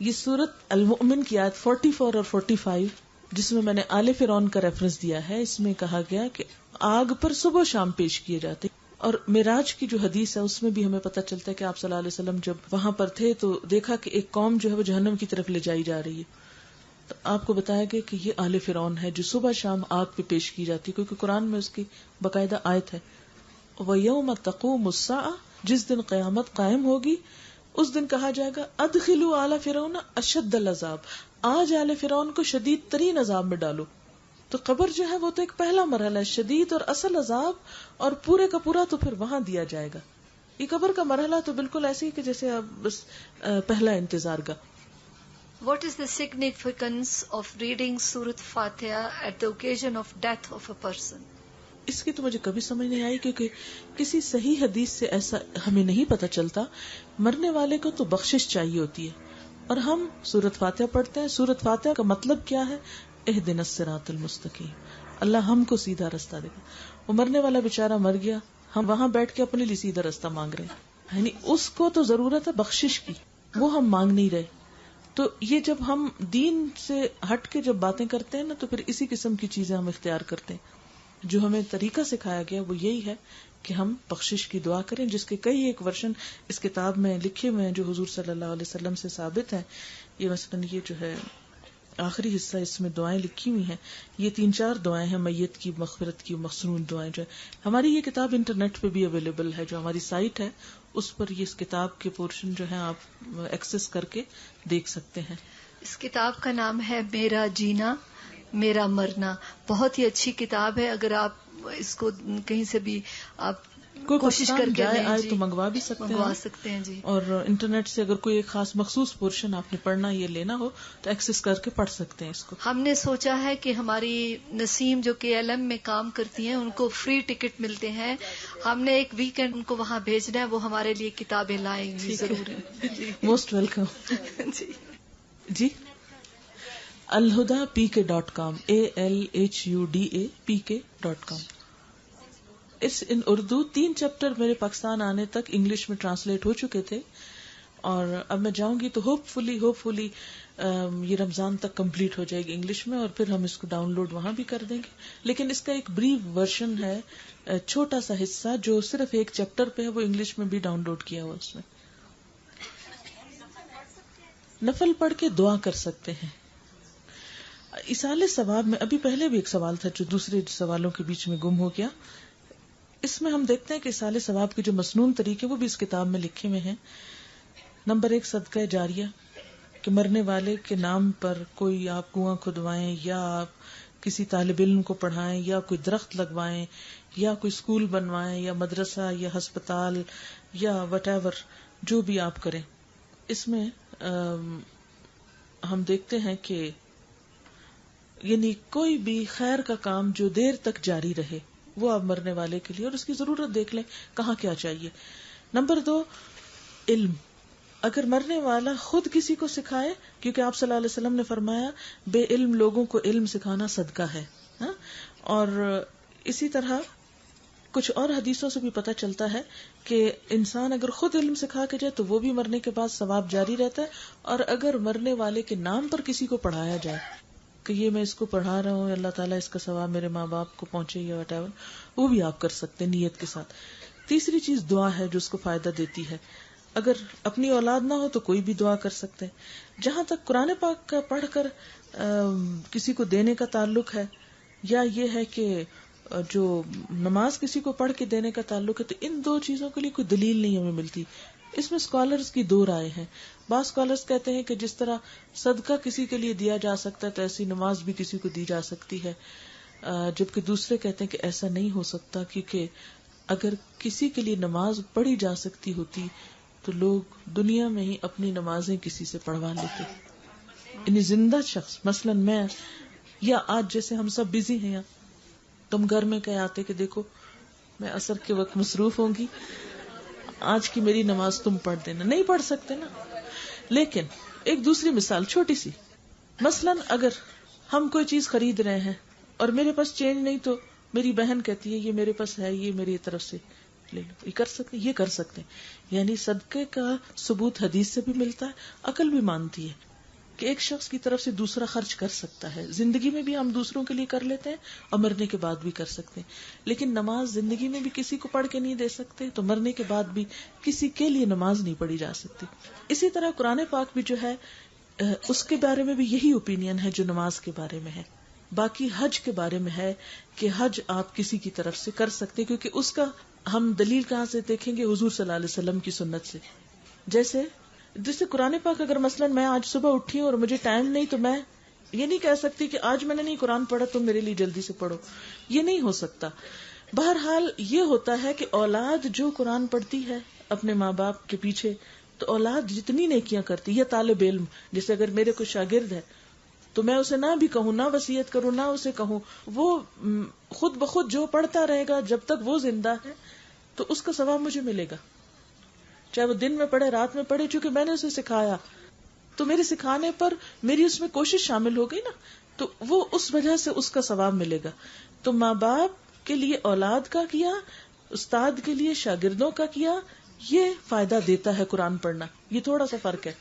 یہ سورت المؤمن کی آیت 44 اور 45 جس میں نے آل فرعون کا ریفرنس دیا ہے, اس میں کہا گیا کہ آگ پر صبح و شام پیش کیے جاتے. اور معراج کی جو حدیث ہے اس میں بھی ہمیں پتہ چلتا ہے کہ آپ صلی اللہ علیہ وسلم جب وہاں پر تھے تو دیکھا کہ ایک قوم جو ہے وہ جہنم کی طرف لے جائی جا رہی ہے. تو آپ کو بتایا گیا کہ یہ آل فرعون ہے جو صبح شام آگ پہ پیش کی جاتی, کیونکہ قرآن میں اس کی باقاعدہ آیت ہے. وَيَوْمَ تَقُومُ السَّاعَةُ, جس دن قیامت قائم ہوگی اس دن کہا جائے گا ادخلوا آل فرعون اشد العذاب, آج آل فرعون کو شدید ترین عذاب میں ڈالو. تو قبر جو ہے وہ تو ایک پہلا مرحلہ ہے, شدید اور اصل عذاب, اور پورے کا پورا تو پھر وہاں دیا جائے گا. یہ قبر کا مرحلہ تو بالکل ایسے ہی کہ جیسے اب بس پہلا انتظار گا. What is the significance of reading Surat Fatiha at the occasion of death of a person? اس کی تو مجھے کبھی سمجھ نہیں آئی, کیونکہ کسی صحیح حدیث سے ایسا ہمیں نہیں پتہ چلتا. مرنے والے کو تو بخشش چاہیے ہوتی ہے, اور ہم سورت فاتحہ پڑھتے ہیں. سورت فاتحہ کا مطلب کیا ہے؟ اہدنا الصراط المستقیم, اللہ ہم کو سیدھا رستہ دے گا. وہ مرنے والا بیچارہ مر گیا, ہم وہاں بیٹھ کے اپنے لیے سیدھا رستہ مانگ رہے ہیں, یعنی اس کو تو ضرورت ہے بخشش کی, وہ ہم مانگ نہیں رہے. تو یہ جب ہم دین سے ہٹ کے جب باتیں کرتے ہیں نا تو پھر اسی قسم کی چیزیں ہم اختیار کرتے ہیں. جو ہمیں طریقہ سکھایا گیا وہ یہی ہے کہ ہم بخشش کی دعا کریں, جس کے کئی ایک ورژن اس کتاب میں لکھے ہوئے ہیں جو حضور صلی اللہ علیہ وسلم سے ثابت ہیں. یہ مثلاً یہ جو ہے آخری حصہ اس میں دعائیں لکھی ہوئی ہیں, یہ 3-4 دعائیں ہیں میت کی مغفرت کی, مخصوص دعائیں جو ہے. ہماری یہ کتاب انٹرنیٹ پہ بھی اویلیبل ہے, جو ہماری سائٹ ہے اس پر یہ اس کتاب کے پورشن جو ہے آپ ایکسس کر کے دیکھ سکتے ہیں. اس کتاب کا نام ہے میرا جینا میرا مرنا. بہت ہی اچھی کتاب ہے, اگر آپ اس کو کہیں سے بھی آپ کوشش کر کے آئے تو منگوا بھی سکتے ہیں جی. اور انٹرنیٹ سے اگر کوئی ایک خاص مخصوص پورشن آپ نے پڑھنا یا لینا ہو تو ایکسس کر کے پڑھ سکتے ہیں اس کو. ہم نے سوچا ہے کہ ہماری نسیم جو KLM میں کام کرتی ہیں ان کو فری ٹکٹ ملتے ہیں ہم نے ایک ویکینڈ ان کو وہاں بھیجنا ہے، وہ ہمارے لیے کتابیں لائیں گی ضرور. Most welcome. جی alhuda.pk.com alhuda.pk.com. اس ان اردو 3 چیپٹر میرے پاکستان آنے تک انگلش میں ٹرانسلیٹ ہو چکے تھے، اور اب میں جاؤں گی تو ہوپ فلی یہ رمضان تک کمپلیٹ ہو جائے گی انگلش میں، اور پھر ہم اس کو ڈاؤن لوڈ وہاں بھی کر دیں گے. لیکن اس کا ایک بریف ورژن ہے، چھوٹا سا حصہ جو صرف 1 چیپٹر پہ ہے، وہ انگلش میں بھی ڈاؤن لوڈ کیا ہوا. اس میں نفل پڑھ کے دعا کر سکتے ہیں. ایصال ثواب میں ابھی پہلے بھی ایک سوال تھا جو دوسرے سوالوں کے بیچ میں گم ہو گیا. اس میں ہم دیکھتے ہیں کہ ایصال ثواب کے جو مسنون طریقے وہ بھی اس کتاب میں لکھے ہوئے ہیں. نمبر 1 صدقہ جاریہ، کہ مرنے والے کے نام پر کوئی آپ کنواں کھدوائیں، یا آپ کسی طالب علم کو پڑھائیں، یا کوئی درخت لگوائیں، یا کوئی اسکول بنوائیں، یا مدرسہ یا ہسپتال یا وٹ ایور، جو بھی آپ کریں. اس میں ہم دیکھتے ہیں کہ یعنی کوئی بھی خیر کا کام جو دیر تک جاری رہے وہ آپ مرنے والے کے لیے، اور اس کی ضرورت دیکھ لیں کہاں کیا چاہیے. نمبر 2 علم، اگر مرنے والا خود کسی کو سکھائے، کیونکہ آپ صلی اللہ علیہ وسلم نے فرمایا بے علم لوگوں کو علم سکھانا صدقہ ہے. اور اسی طرح کچھ اور حدیثوں سے بھی پتہ چلتا ہے کہ انسان اگر خود علم سکھا کے جائے تو وہ بھی مرنے کے بعد ثواب جاری رہتا ہے، اور اگر مرنے والے کے نام پر کسی کو پڑھایا جائے کہ یہ میں اس کو پڑھا رہا ہوں، اللہ تعالیٰ اس کا ثواب میرے ماں باپ کو پہنچے یا وٹ ایور، وہ بھی آپ کر سکتے ہیں نیت کے ساتھ. تیسری چیز دعا ہے جو اس کو فائدہ دیتی ہے. اگر اپنی اولاد نہ ہو تو کوئی بھی دعا کر سکتے ہیں. جہاں تک قرآن پاک کا پڑھ کر کسی کو دینے کا تعلق ہے، یا یہ ہے کہ جو نماز کسی کو پڑھ کے دینے کا تعلق ہے، تو ان 2 چیزوں کے لیے کوئی دلیل نہیں ہمیں ملتی. اس میں اسکالرز کی 2 رائے ہیں. بعض اسکالرز کہتے ہیں کہ جس طرح صدقہ کسی کے لیے دیا جا سکتا ہے تو ایسی نماز بھی کسی کو دی جا سکتی ہے، جبکہ دوسرے کہتے ہیں کہ ایسا نہیں ہو سکتا، کیونکہ اگر کسی کے لیے نماز پڑھی جا سکتی ہوتی تو لوگ دنیا میں ہی اپنی نمازیں کسی سے پڑھوا لیتے. یعنی زندہ شخص، مثلا میں، یا آج جیسے ہم سب بزی ہیں، تم گھر میں کہے آتے کہ دیکھو میں عصر کے وقت مصروف ہوں گی، آج کی میری نماز تم پڑھ دینا. نہیں پڑھ سکتے نا. لیکن ایک دوسری مثال چھوٹی سی، مثلا اگر ہم کوئی چیز خرید رہے ہیں اور میرے پاس چینج نہیں تو میری بہن کہتی ہے یہ میرے پاس ہے، یہ میری طرف سے لے لو، یہ کر سکتے ہیں. یعنی صدقے کا ثبوت حدیث سے بھی ملتا ہے، عقل بھی مانتی ہے کہ ایک شخص کی طرف سے دوسرا خرچ کر سکتا ہے. زندگی میں بھی ہم دوسروں کے لیے کر لیتے ہیں اور مرنے کے بعد بھی کر سکتے ہیں. لیکن نماز زندگی میں بھی کسی کو پڑھ کے نہیں دے سکتے تو مرنے کے بعد بھی کسی کے لیے نماز نہیں پڑھی جا سکتی. اسی طرح قرآن پاک بھی جو ہے اس کے بارے میں بھی یہی اوپینین ہے جو نماز کے بارے میں ہے. باقی حج کے بارے میں ہے کہ حج آپ کسی کی طرف سے کر سکتے، کیونکہ اس کا ہم دلیل کہاں سے دیکھیں گے؟ حضور صلی اللہ علیہ وسلم کی سنت سے. جیسے قرآن پاک اگر مثلا میں آج صبح اٹھی ہوں اور مجھے ٹائم نہیں تو میں یہ نہیں کہہ سکتی کہ آج میں نے نہیں قرآن پڑھا تو میرے لیے جلدی سے پڑھو، یہ نہیں ہو سکتا. بہرحال یہ ہوتا ہے کہ اولاد جو قرآن پڑھتی ہے اپنے ماں باپ کے پیچھے تو اولاد جتنی نیکیاں کرتی، یا طالب علم جیسے اگر میرے کوئی شاگرد ہے تو میں اسے نہ بھی کہوں، نہ وصیت کروں، نہ اسے کہوں، وہ خود بخود جو پڑھتا رہے گا جب تک وہ زندہ ہے تو اس کا ثواب مجھے ملے گا، چاہے وہ دن میں پڑھے رات میں پڑھے، چونکہ میں نے اسے سکھایا تو میرے سکھانے پر میری اس میں کوشش شامل ہو گئی نا، تو وہ اس وجہ سے اس کا ثواب ملے گا. تو ماں باپ کے لیے اولاد کا کیا، استاد کے لیے شاگردوں کا کیا، یہ فائدہ دیتا ہے قرآن پڑھنا. یہ تھوڑا سا فرق ہے.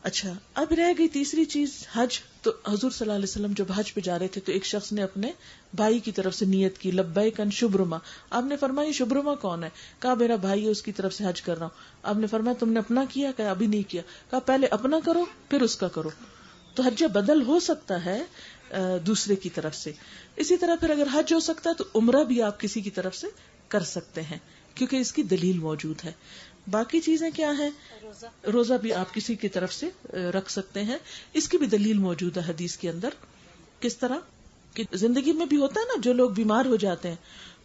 اچھا، اب رہ گئی تیسری چیز حج. تو حضور صلی اللہ علیہ وسلم جب حج پہ جا رہے تھے تو ایک شخص نے اپنے بھائی کی طرف سے نیت کی، لبیک ان شبرما. آپ نے فرمایا شبرما کون ہے؟ کہا میرا بھائی ہے، اس کی طرف سے حج کر رہا ہوں. آپ نے فرمایا تم نے اپنا کیا؟ کہا ابھی نہیں کیا. کہا پہلے اپنا کرو پھر اس کا کرو. تو حج بدل ہو سکتا ہے دوسرے کی طرف سے. اسی طرح پھر اگر حج ہو سکتا ہے تو عمرہ بھی آپ کسی کی طرف سے کر سکتے ہیں کیونکہ اس کی دلیل موجود ہے. باقی چیزیں کیا ہیں؟ روزہ بھی آپ کسی کی طرف سے رکھ سکتے ہیں، اس کی بھی دلیل موجود ہے حدیث کے اندر. کس طرح کہ زندگی میں بھی ہوتا ہے نا، جو لوگ بیمار ہو جاتے ہیں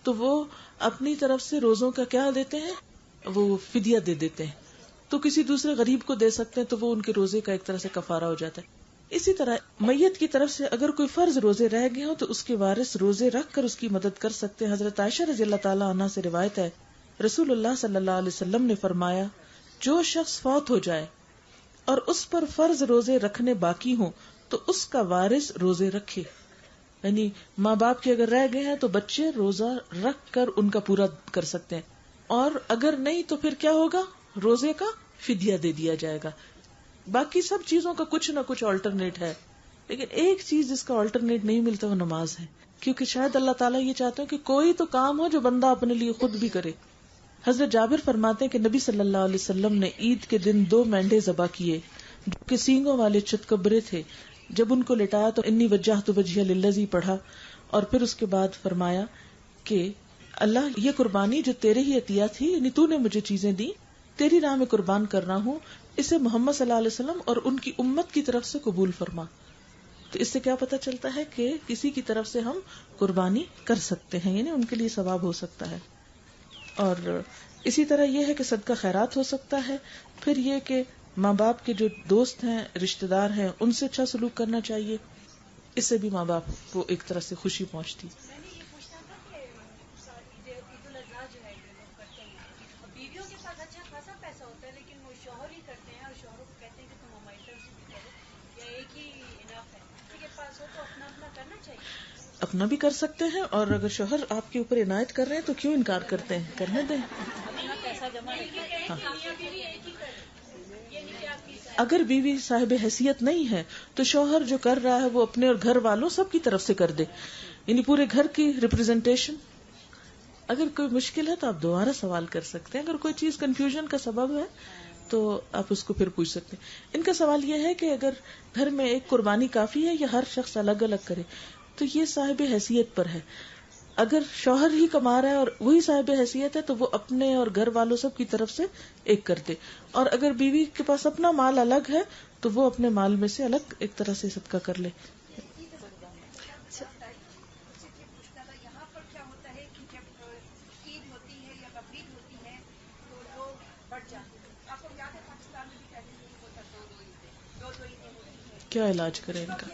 تو وہ اپنی طرف سے روزوں کا کیا دیتے ہیں؟ وہ فدیہ دے دیتے ہیں. تو کسی دوسرے غریب کو دے سکتے ہیں تو وہ ان کے روزے کا ایک طرح سے کفارہ ہو جاتا ہے. اسی طرح میت کی طرف سے اگر کوئی فرض روزے رہ گئے ہوں تو اس کے وارث روزے رکھ کر اس کی مدد کر سکتے ہیں. حضرت عائشہ رضی اللہ تعالی عنہا سے روایت ہے رسول اللہ صلی اللہ علیہ وسلم نے فرمایا جو شخص فوت ہو جائے اور اس پر فرض روزے رکھنے باقی ہوں تو اس کا وارث روزے رکھے. یعنی ماں باپ کے اگر رہ گئے ہیں تو بچے روزہ رکھ کر ان کا پورا کر سکتے ہیں, اور اگر نہیں تو پھر کیا ہوگا, روزے کا فدیہ دے دیا جائے گا. باقی سب چیزوں کا کچھ نہ کچھ آلٹرنیٹ ہے, لیکن ایک چیز جس کا آلٹرنیٹ نہیں ملتا وہ نماز ہے, کیونکہ شاید اللہ تعالیٰ یہ چاہتے ہیں کہ کوئی تو کام ہو جو بندہ اپنے لیے خود بھی کرے. حضرت جابر فرماتے ہیں کہ نبی صلی اللہ علیہ وسلم نے عید کے دن 2 مینڈے ذبح کیے جو کہ سینگوں والے چتکبرے تھے. جب ان کو لٹایا تو انی وجہت وجہی للذی پڑھا, اور پھر اس کے بعد فرمایا کہ اللہ یہ قربانی جو تیرے ہی عطیہ تھی, یعنی تو نے مجھے چیزیں دی, تیری راہ میں قربان کر رہا ہوں, اسے محمد صلی اللہ علیہ وسلم اور ان کی امت کی طرف سے قبول فرما. تو اس سے کیا پتہ چلتا ہے کہ کسی کی طرف سے ہم قربانی کر سکتے ہیں, یعنی ان کے لیے ثواب ہو سکتا ہے. اور اسی طرح یہ ہے کہ صدقہ خیرات ہو سکتا ہے. پھر یہ کہ ماں باپ کے جو دوست ہیں, رشتہ دار ہیں, ان سے اچھا سلوک کرنا چاہیے, اس سے بھی ماں باپ کو ایک طرح سے خوشی پہنچتی. میں نے یہ پوچھنا تھا کہ عید الاضحیٰ جو ہے جو لوگ کرتے ہیں, بیویوں کے پاس اچھا خاصا پیسہ ہوتا ہے لیکن وہ شوہر ہی کرتے ہیں اور شوہروں کو کہتے ہیں کہ تم ہماری طرف سے بھی کرو, یا ایک ہی انف ہے, کسی کے پاس ہو تو اپنا اپنا کرنا چاہیے. اپنا بھی کر سکتے ہیں, اور اگر شوہر آپ کے اوپر عنایت کر رہے ہیں تو کیوں انکار کرتے ہیں, کرنے دیں. اگر بیوی صاحب حیثیت نہیں ہے تو شوہر جو کر رہا ہے وہ اپنے اور گھر والوں سب کی طرف سے کر دے, یعنی پورے گھر کی ریپرزینٹیشن. اگر کوئی مشکل ہے تو آپ دوبارہ سوال کر سکتے ہیں, اگر کوئی چیز کنفیوژن کا سبب ہے تو آپ اس کو پھر پوچھ سکتے ہیں. ان کا سوال یہ ہے کہ اگر گھر میں ایک قربانی کافی ہے یا ہر شخص الگ الگ کرے, تو یہ صاحب حیثیت پر ہے. اگر شوہر ہی کما رہا ہے اور وہی صاحب حیثیت ہے تو وہ اپنے اور گھر والوں سب کی طرف سے ایک کر دے, اور اگر بیوی کے پاس اپنا مال الگ ہے تو وہ اپنے مال میں سے الگ ایک طرح سے صدقہ کر لے. یہاں پر کیا ہوتا ہے کہ جب عید ہوتی ہے یا بقرعید ہوتی ہے تو لوگ بڑھ جاتے ہیں. آپ کو یاد ہے پاکستان میں بھی پہلے نہیں ہوتا, 2 عیدیں ہوتی ہیں. کیا علاج کرے ان کا؟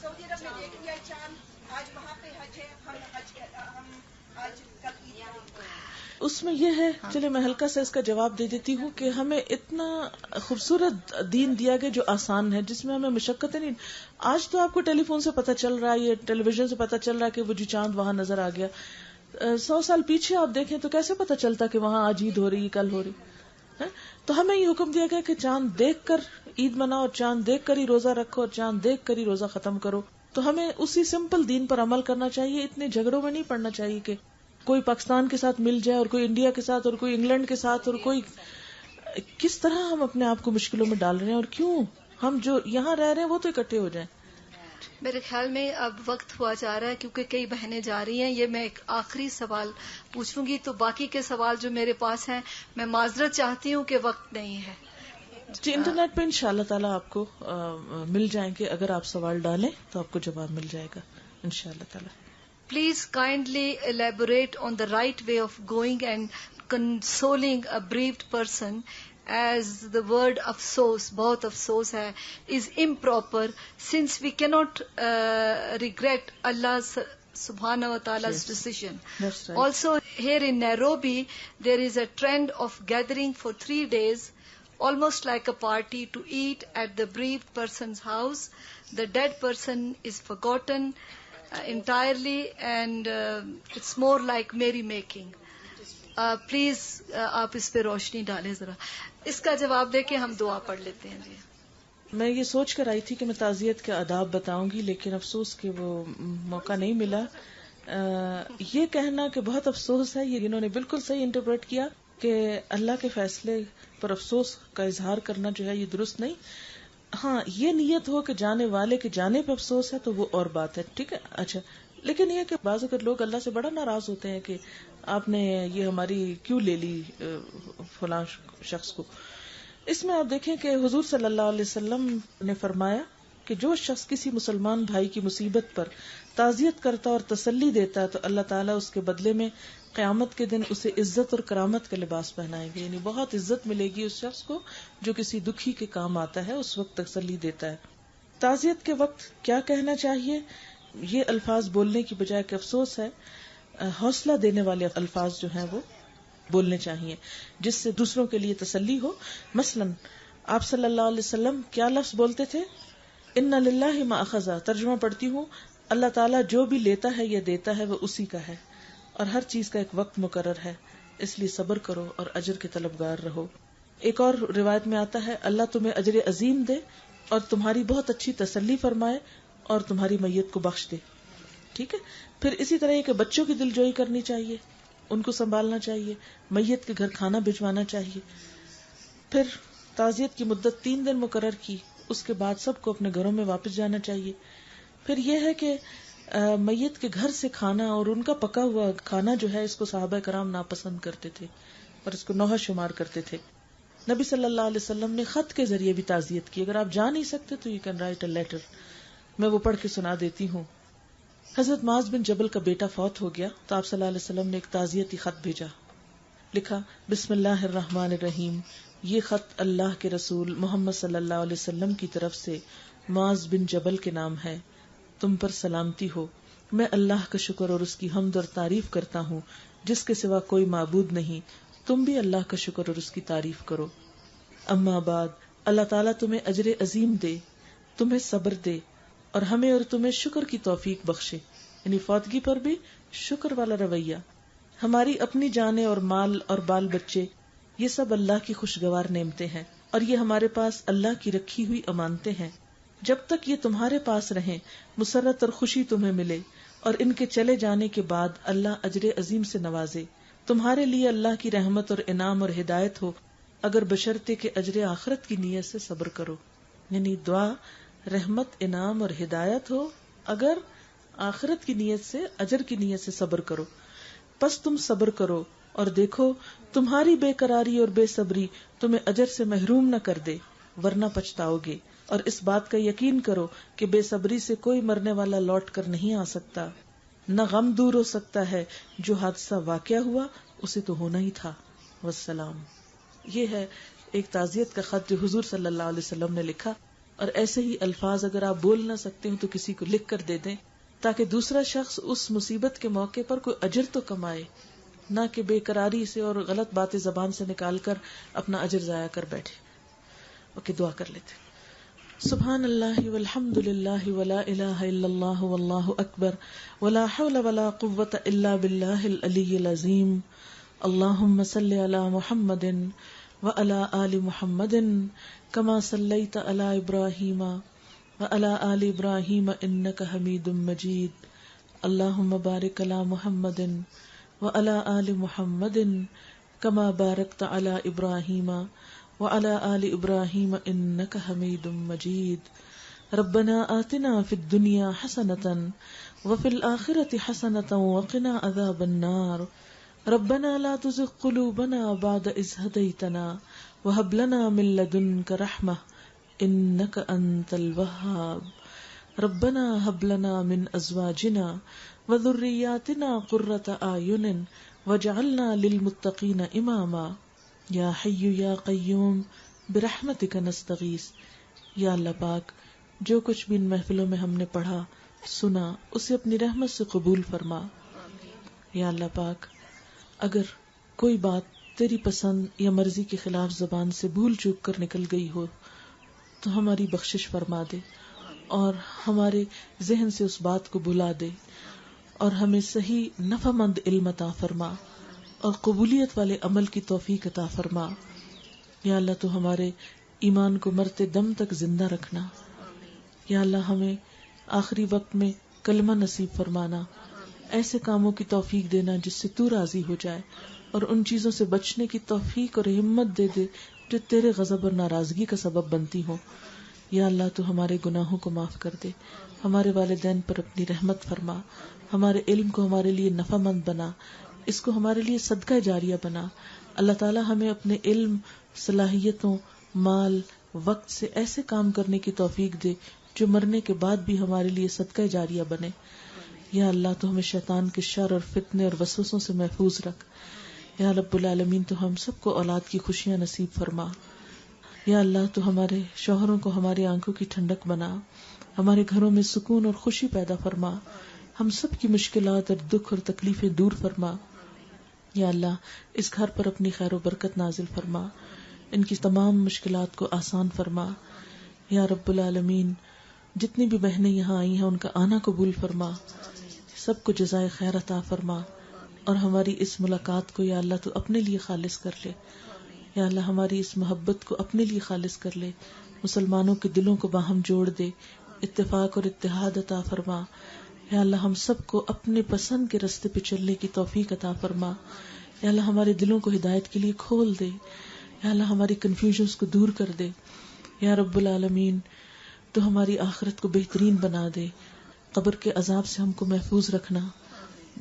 سعودی عرب میں دیکھ لیا چاند, آج وہاں پہ حج ہے, ہم آج کل عید کریں گے. اس میں یہ ہے, چلے میں ہلکا سا اس کا جواب دے دیتی ہوں کہ ہمیں اتنا خوبصورت دین دیا گیا جو آسان ہے, جس میں ہمیں مشقتیں نہیں. آج تو آپ کو ٹیلی فون سے پتہ چل رہا ہے, یہ ٹیلی ویژن سے پتہ چل رہا ہے کہ وہ جو چاند وہاں نظر آ گیا. 100 سال پیچھے آپ دیکھیں تو کیسے پتہ چلتا کہ وہاں آج عید ہو رہی, کل ہو رہی ہے. تو ہمیں یہ حکم دیا گیا کہ چاند دیکھ کر عید مناؤ, اور چاند دیکھ کر ہی روزہ رکھو, اور چاند دیکھ کر ہی روزہ ختم کرو. تو ہمیں اسی سمپل دین پر عمل کرنا چاہیے, اتنے جھگڑوں میں نہیں پڑنا چاہیے کہ کوئی پاکستان کے ساتھ مل جائے اور کوئی انڈیا کے ساتھ اور کوئی انگلینڈ کے ساتھ, اور کوئی کس طرح ہم اپنے آپ کو مشکلوں میں ڈال رہے ہیں, اور کیوں ہم جو یہاں رہ رہے ہیں وہ تو اکٹھے ہو جائیں. میرے خیال میں اب وقت ہوا جا رہا ہے کیونکہ کئی بہنیں جا رہی ہیں. یہ میں ایک آخری سوال پوچھوں گی, تو باقی کے سوال جو میرے پاس ہیں میں معذرت چاہتی ہوں کہ وقت نہیں ہے. جی انٹرنیٹ پہ انشاءاللہ تعالیٰ آپ کو مل جائیں گے, اگر آپ سوال ڈالیں تو آپ کو جواب مل جائے گا انشاءاللہ تعالیٰ. Please kindly elaborate on the right way of going and consoling a bereaved person, as the word afsos, bahut afsos hai, is improper, since we cannot regret Allah's subhanahu wa ta'ala's decision. That's right. Also here in Nairobi there is a trend of gathering for 3 days, almost like a party, to eat at the bereaved person's house. The dead person is forgotten entirely, and it's more like merry making. Please آپ اس پہ روشنی ڈالیں ذرا. اس کا جواب دے کے ہم دعا پڑھ لیتے ہیں. جی میں یہ سوچ کر آئی تھی کہ میں تعزیت کے آداب بتاؤں گی, لیکن افسوس کہ وہ موقع نہیں ملا. یہ کہنا کہ بہت افسوس ہے, یہ انہوں نے بالکل صحیح انٹرپریٹ کیا کہ اللہ کے فیصلے پر افسوس کا اظہار کرنا جو ہے یہ درست نہیں. ہاں یہ نیت ہو کہ جانے والے کے جانے پہ افسوس ہے تو وہ اور بات ہے, ٹھیک ہے. اچھا, لیکن یہ کہ بعض اوقات لوگ اللہ سے بڑا ناراض ہوتے ہیں کہ آپ نے یہ ہماری کیوں لے لی فلاں شخص کو. اس میں آپ دیکھیں کہ حضور صلی اللہ علیہ وسلم نے فرمایا کہ جو شخص کسی مسلمان بھائی کی مصیبت پر تعزیت کرتا اور تسلی دیتا ہے تو اللہ تعالیٰ اس کے بدلے میں قیامت کے دن اسے عزت اور کرامت کا لباس پہنائیں گے، یعنی بہت عزت ملے گی اس شخص کو جو کسی دکھی کے کام آتا ہے، اس وقت تسلی دیتا ہے۔ تعزیت کے وقت کیا کہنا چاہیے؟ یہ الفاظ بولنے کی بجائے کہ افسوس ہے، حوصلہ دینے والے الفاظ جو ہیں وہ بولنے چاہیے جس سے دوسروں کے لیے تسلی ہو۔ مثلا آپ صلی اللہ علیہ وسلم کیا لفظ بولتے تھے؟ ان للہ ما اخذ، ترجمہ پڑھتی ہوں، اللہ تعالیٰ جو بھی لیتا ہے یا دیتا ہے وہ اسی کا ہے، اور ہر چیز کا ایک وقت مقرر ہے، اس لیے صبر کرو اور اجر کے طلبگار رہو۔ ایک اور روایت میں آتا ہے، اللہ تمہیں اجر عظیم دے اور تمہاری بہت اچھی تسلی فرمائے اور تمہاری میت کو بخش دے۔ ٹھیک ہے، پھر اسی طرح یہ کہ بچوں کی دلجوئی کرنی چاہیے، ان کو سنبھالنا چاہیے، میت کے گھر کھانا بھجوانا چاہیے۔ پھر تعزیت کی مدت 3 دن مقرر کی، اس کے بعد سب کو اپنے گھروں میں واپس جانا چاہیے۔ پھر یہ ہے کہ میت کے گھر سے کھانا اور ان کا پکا ہوا کھانا جو ہے، اس کو صحابہ کرام ناپسند کرتے تھے اور اس کو نوحہ شمار کرتے تھے۔ نبی صلی اللہ علیہ وسلم نے خط کے ذریعے بھی تعزیت کی، اگر آپ جا نہیں سکتے تو you can write a letter, میں وہ پڑھ کے سنا دیتی ہوں۔ حضرت معاذ بن جبل کا بیٹا فوت ہو گیا تو آپ صلی اللہ علیہ وسلم نے ایک تعزیتی خط بھیجا، لکھا بسم اللہ الرحمن الرحیم، یہ خط اللہ کے رسول محمد صلی اللہ علیہ وسلم کی طرف سے معاذ بن جبل کے نام ہے، تم پر سلامتی ہو، میں اللہ کا شکر اور اس کی حمد اور تعریف کرتا ہوں جس کے سوا کوئی معبود نہیں، تم بھی اللہ کا شکر اور اس کی تعریف کرو۔ اما بعد، اللہ تعالیٰ تمہیں اجر عظیم دے، تمہیں صبر دے اور ہمیں اور تمہیں شکر کی توفیق بخشے، یعنی فوتگی پر بھی شکر والا رویہ۔ ہماری اپنی جانیں اور مال اور بال بچے یہ سب اللہ کی خوشگوار نعمتیں ہیں اور یہ ہمارے پاس اللہ کی رکھی ہوئی امانتیں ہیں۔ جب تک یہ تمہارے پاس رہیں مسرت اور خوشی تمہیں ملے اور ان کے چلے جانے کے بعد اللہ اجر عظیم سے نوازے۔ تمہارے لیے اللہ کی رحمت اور انعام اور ہدایت ہو اگر بشرطے کہ اجر آخرت کی نیت سے صبر کرو، یعنی دعا رحمت انعام اور ہدایت ہو اگر آخرت کی نیت سے، اجر کی نیت سے صبر کرو۔ پس تم صبر کرو اور دیکھو تمہاری بے قراری اور بے صبری تمہیں اجر سے محروم نہ کر دے، ورنہ پچھتاؤ گے، اور اس بات کا یقین کرو کہ بے صبری سے کوئی مرنے والا لوٹ کر نہیں آ سکتا، نہ غم دور ہو سکتا ہے، جو حادثہ واقع ہوا اسے تو ہونا ہی تھا، والسلام۔ یہ ہے ایک تعزیت کا خط جو حضور صلی اللہ علیہ وسلم نے لکھا، اور ایسے ہی الفاظ اگر آپ بول نہ سکتے ہو تو کسی کو لکھ کر دے دیں تاکہ دوسرا شخص اس مصیبت کے موقع پر کوئی اجر تو کمائے، نہ کہ بے قراری سے اور غلط باتیں زبان سے نکال کر اپنا اجر ضائع کر بیٹھے۔ اوکے، دعا کر لیتے۔ سبحان اللہ والحمد للہ ولا الہ الا اللہ واللہ اکبر ولا حول ولا قوة الا باللہ العلی العظیم۔ اللہم صلی علی محمد وعلی آل محمد کما صلیت علی ابراہیم وعلی آل ابراہیم انک حمید مجید۔ اللہم بارک علی محمد وعلی آل محمد کما بارکت علی ابراہیم وعلى آل ابراہیم انک حمید مجید۔ ربنا آتنا فی الدنیا حسنة وفی الآخرة حسنة وقنا عذاب النار۔ ربنا لا تزغ قلوبنا بعد إذ هديتنا وهب لنا من لدنك رحمة إنك أنت الوهاب۔ ربنا هب لنا من أزواجنا وذرياتنا قرة أعين واجعلنا للمتقين إماما۔ یا حی یا قیوم برحمتک نستغیث۔ یا اللہ پاک، جو کچھ بھی ان محفلوں میں ہم نے پڑھا سنا اسے اپنی رحمت سے قبول فرما۔ یا اللہ پاک، اگر کوئی بات تیری پسند یا مرضی کے خلاف زبان سے بھول چوک کر نکل گئی ہو تو ہماری بخشش فرما دے اور ہمارے ذہن سے اس بات کو بھلا دے، اور ہمیں صحیح نفع مند علم عطا فرما اور قبولیت والے عمل کی توفیق عطا فرما۔ یا اللہ تو ہمارے ایمان کو مرتے دم تک زندہ رکھنا۔ یا اللہ ہمیں آخری وقت میں کلمہ نصیب فرمانا، ایسے کاموں کی توفیق دینا جس سے تو راضی ہو جائے، اور ان چیزوں سے بچنے کی توفیق اور ہمت دے دے جو تیرے غضب اور ناراضگی کا سبب بنتی ہوں۔ یا اللہ تو ہمارے گناہوں کو معاف کر دے، ہمارے والدین پر اپنی رحمت فرما، ہمارے علم کو ہمارے لیے نفع مند بنا، اس کو ہمارے لیے صدقہ جاریہ بنا۔ اللہ تعالی ہمیں اپنے علم، صلاحیتوں، مال، وقت سے ایسے کام کرنے کی توفیق دے جو مرنے کے بعد بھی ہمارے لیے صدقہ جاریہ بنے۔ یا اللہ تو ہمیں شیطان کے شر اور فتنے اور وسوسوں سے محفوظ رکھ. یا رب العالمین تو ہم سب کو اولاد کی خوشیاں نصیب فرما. یا اللہ تو ہمارے شوہروں کو ہماری آنکھوں کی ٹھنڈک بنا, ہمارے گھروں میں سکون اور خوشی پیدا فرما, ہم سب کی مشکلات اور دکھ اور تکلیفیں دور فرما. یا اللہ اس گھر پر اپنی خیر و برکت نازل فرما, ان کی تمام مشکلات کو آسان فرما. یا رب العالمین جتنی بھی بہنیں یہاں آئی ہیں ان کا آنا قبول فرما, سب کو جزائے خیر عطا فرما, اور ہماری اس ملاقات کو یا اللہ تو اپنے لیے خالص کر لے. یا اللہ ہماری اس محبت کو اپنے لیے خالص کر لے, مسلمانوں کے دلوں کو باہم جوڑ دے, اتفاق اور اتحاد عطا فرما. یا اللہ ہم سب کو اپنے پسند کے راستے پہ چلنے کی توفیق عطا فرما. یا اللہ ہمارے دلوں کو ہدایت کے لیے کھول دے. یا اللہ ہماری کنفیوژنز کو دور کر دے. یا رب العالمین تو ہماری آخرت کو بہترین بنا دے, قبر کے عذاب سے ہم کو محفوظ رکھنا,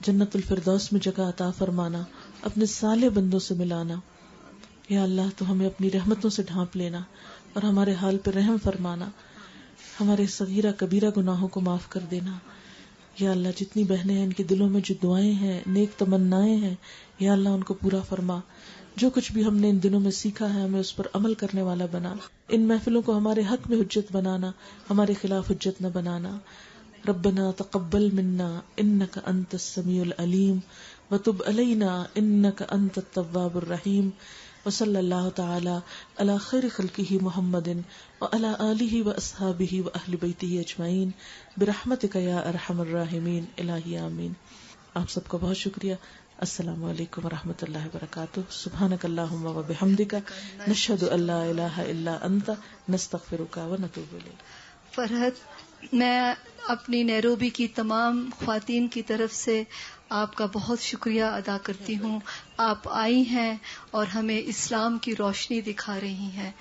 جنت الفردوس میں جگہ عطا فرمانا, اپنے صالح بندوں سے ملانا. یا اللہ تو ہمیں اپنی رحمتوں سے ڈھانپ لینا اور ہمارے حال پر رحم فرمانا, ہمارے صغیرہ کبیرہ گناہوں کو معاف کر دینا. یا اللہ جتنی بہنیں ہیں ان کے دلوں میں جو دعائیں ہیں, نیک تمنائیں ہیں, یا اللہ ان کو پورا فرما. جو کچھ بھی ہم نے ان دنوں میں سیکھا ہے ہمیں اس پر عمل کرنے والا بنا. ان محفلوں کو ہمارے حق میں حجت بنانا, ہمارے خلاف حجت نہ بنانا. ربنا تقبل منا انك انت السميع العليم وتب علينا انك انت التواب الرحيم. وصلی اللہ تعالی علی خیر خلقہ محمد وعلی آلہ واصحابہ واہل بیتہ اجمعین برحمتک یا ارحم الراحمین. الہی آمین. آپ سب کا بہت شکریہ. السلام علیکم ورحمۃ اللہ وبرکاتہ. سبحانک اللہم وبحمدک نشہد ان لا الہ الا انت نستغفرک ونتوب الیک. فرحت میں اپنی نیروبی کی تمام خواتین کی طرف سے آپ کا بہت شکریہ ادا کرتی ہوں. آپ آئی ہیں اور ہمیں اسلام کی روشنی دکھا رہی ہیں.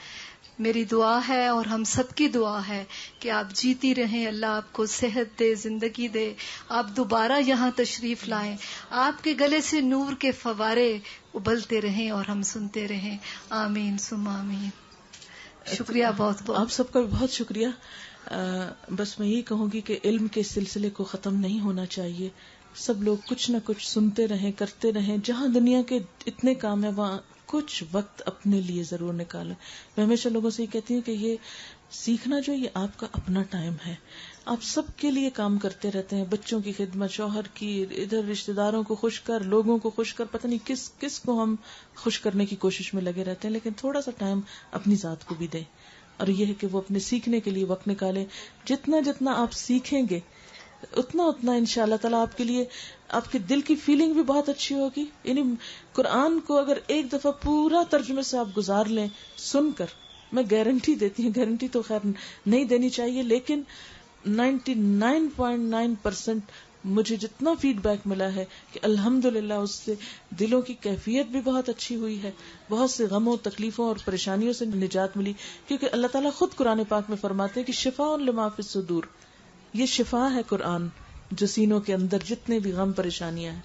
میری دعا ہے اور ہم سب کی دعا ہے کہ آپ جیتی رہیں, اللہ آپ کو صحت دے, زندگی دے, آپ دوبارہ یہاں تشریف لائیں, آپ کے گلے سے نور کے فوارے ابلتے رہیں اور ہم سنتے رہیں. آمین ثم آمین. شکریہ بہت بہت. آپ سب کا بھی بہت شکریہ. بس میں یہی کہوں گی کہ علم کے سلسلے کو ختم نہیں ہونا چاہیے. سب لوگ کچھ نہ کچھ سنتے رہیں, کرتے رہیں. جہاں دنیا کے اتنے کام ہیں وہاں کچھ وقت اپنے لیے ضرور نکالیں. میں ہمیشہ لوگوں سے یہ کہتی ہوں کہ یہ سیکھنا جو یہ آپ کا اپنا ٹائم ہے. آپ سب کے لیے کام کرتے رہتے ہیں, بچوں کی خدمت, شوہر کی, ادھر رشتہ داروں کو خوش کر, لوگوں کو خوش کر, پتہ نہیں کس کس کو ہم خوش کرنے کی کوشش میں لگے رہتے ہیں. لیکن تھوڑا سا ٹائم اپنی ذات کو بھی دیں, اور یہ ہے کہ وہ اپنے سیکھنے کے لیے وقت نکالیں. جتنا جتنا آپ سیکھیں گے اتنا اتنا انشاءاللہ تعالیٰ آپ کے لیے آپ کے دل کی فیلنگ بھی بہت اچھی ہوگی. یعنی قرآن کو اگر ایک دفعہ پورا ترجمے سے آپ گزار لیں سن کر, میں گارنٹی دیتی ہوں, گارنٹی تو خیر نہیں دینی چاہیے, لیکن 99.9% مجھے جتنا فیڈ بیک ملا ہے کہ الحمدللہ اس سے دلوں کی کیفیت بھی بہت اچھی ہوئی ہے, بہت سے غموں, تکلیفوں اور پریشانیوں سے نجات ملی. کیونکہ اللہ تعالیٰ خود قرآن پاک میں فرماتے ہیں کہ شفاء لما فی الصدور, یہ شفا ہے قرآن جو سینوں کے اندر جتنے بھی غم پریشانیاں ہیں.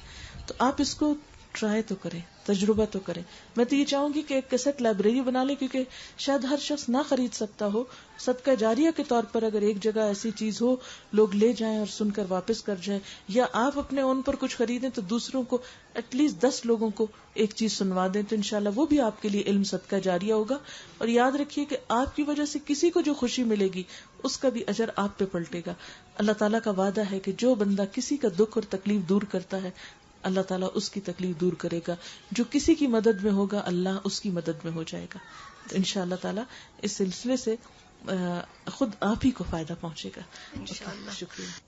تو آپ اس کو ٹرائی تو کریں, تجربہ تو کریں. میں تو یہ چاہوں گی کہ ایک کیسٹ لائبریری بنا لیں, کیونکہ شاید ہر شخص نہ خرید سکتا ہو. صدقہ جاریہ کے طور پر اگر ایک جگہ ایسی چیز ہو لوگ لے جائیں اور سن کر واپس کر جائیں, یا آپ اپنے اون پر کچھ خریدیں تو دوسروں کو ایٹ لیسٹ 10 لوگوں کو ایک چیز سنوا دیں, تو انشاءاللہ وہ بھی آپ کے لیے علم صدقہ جاریہ ہوگا. اور یاد رکھیے کہ آپ کی وجہ سے کسی کو جو خوشی ملے گی اس کا بھی اجر آپ پہ پلٹے گا. اللہ تعالیٰ کا وعدہ ہے کہ جو بندہ کسی کا دکھ اور تکلیف دور کرتا ہے اللہ تعالیٰ اس کی تکلیف دور کرے گا. جو کسی کی مدد میں ہوگا اللہ اس کی مدد میں ہو جائے گا. تو انشاءاللہ تعالیٰ اس سلسلے سے خود آپ ہی کو فائدہ پہنچے گا. انشاءاللہ. شکریہ.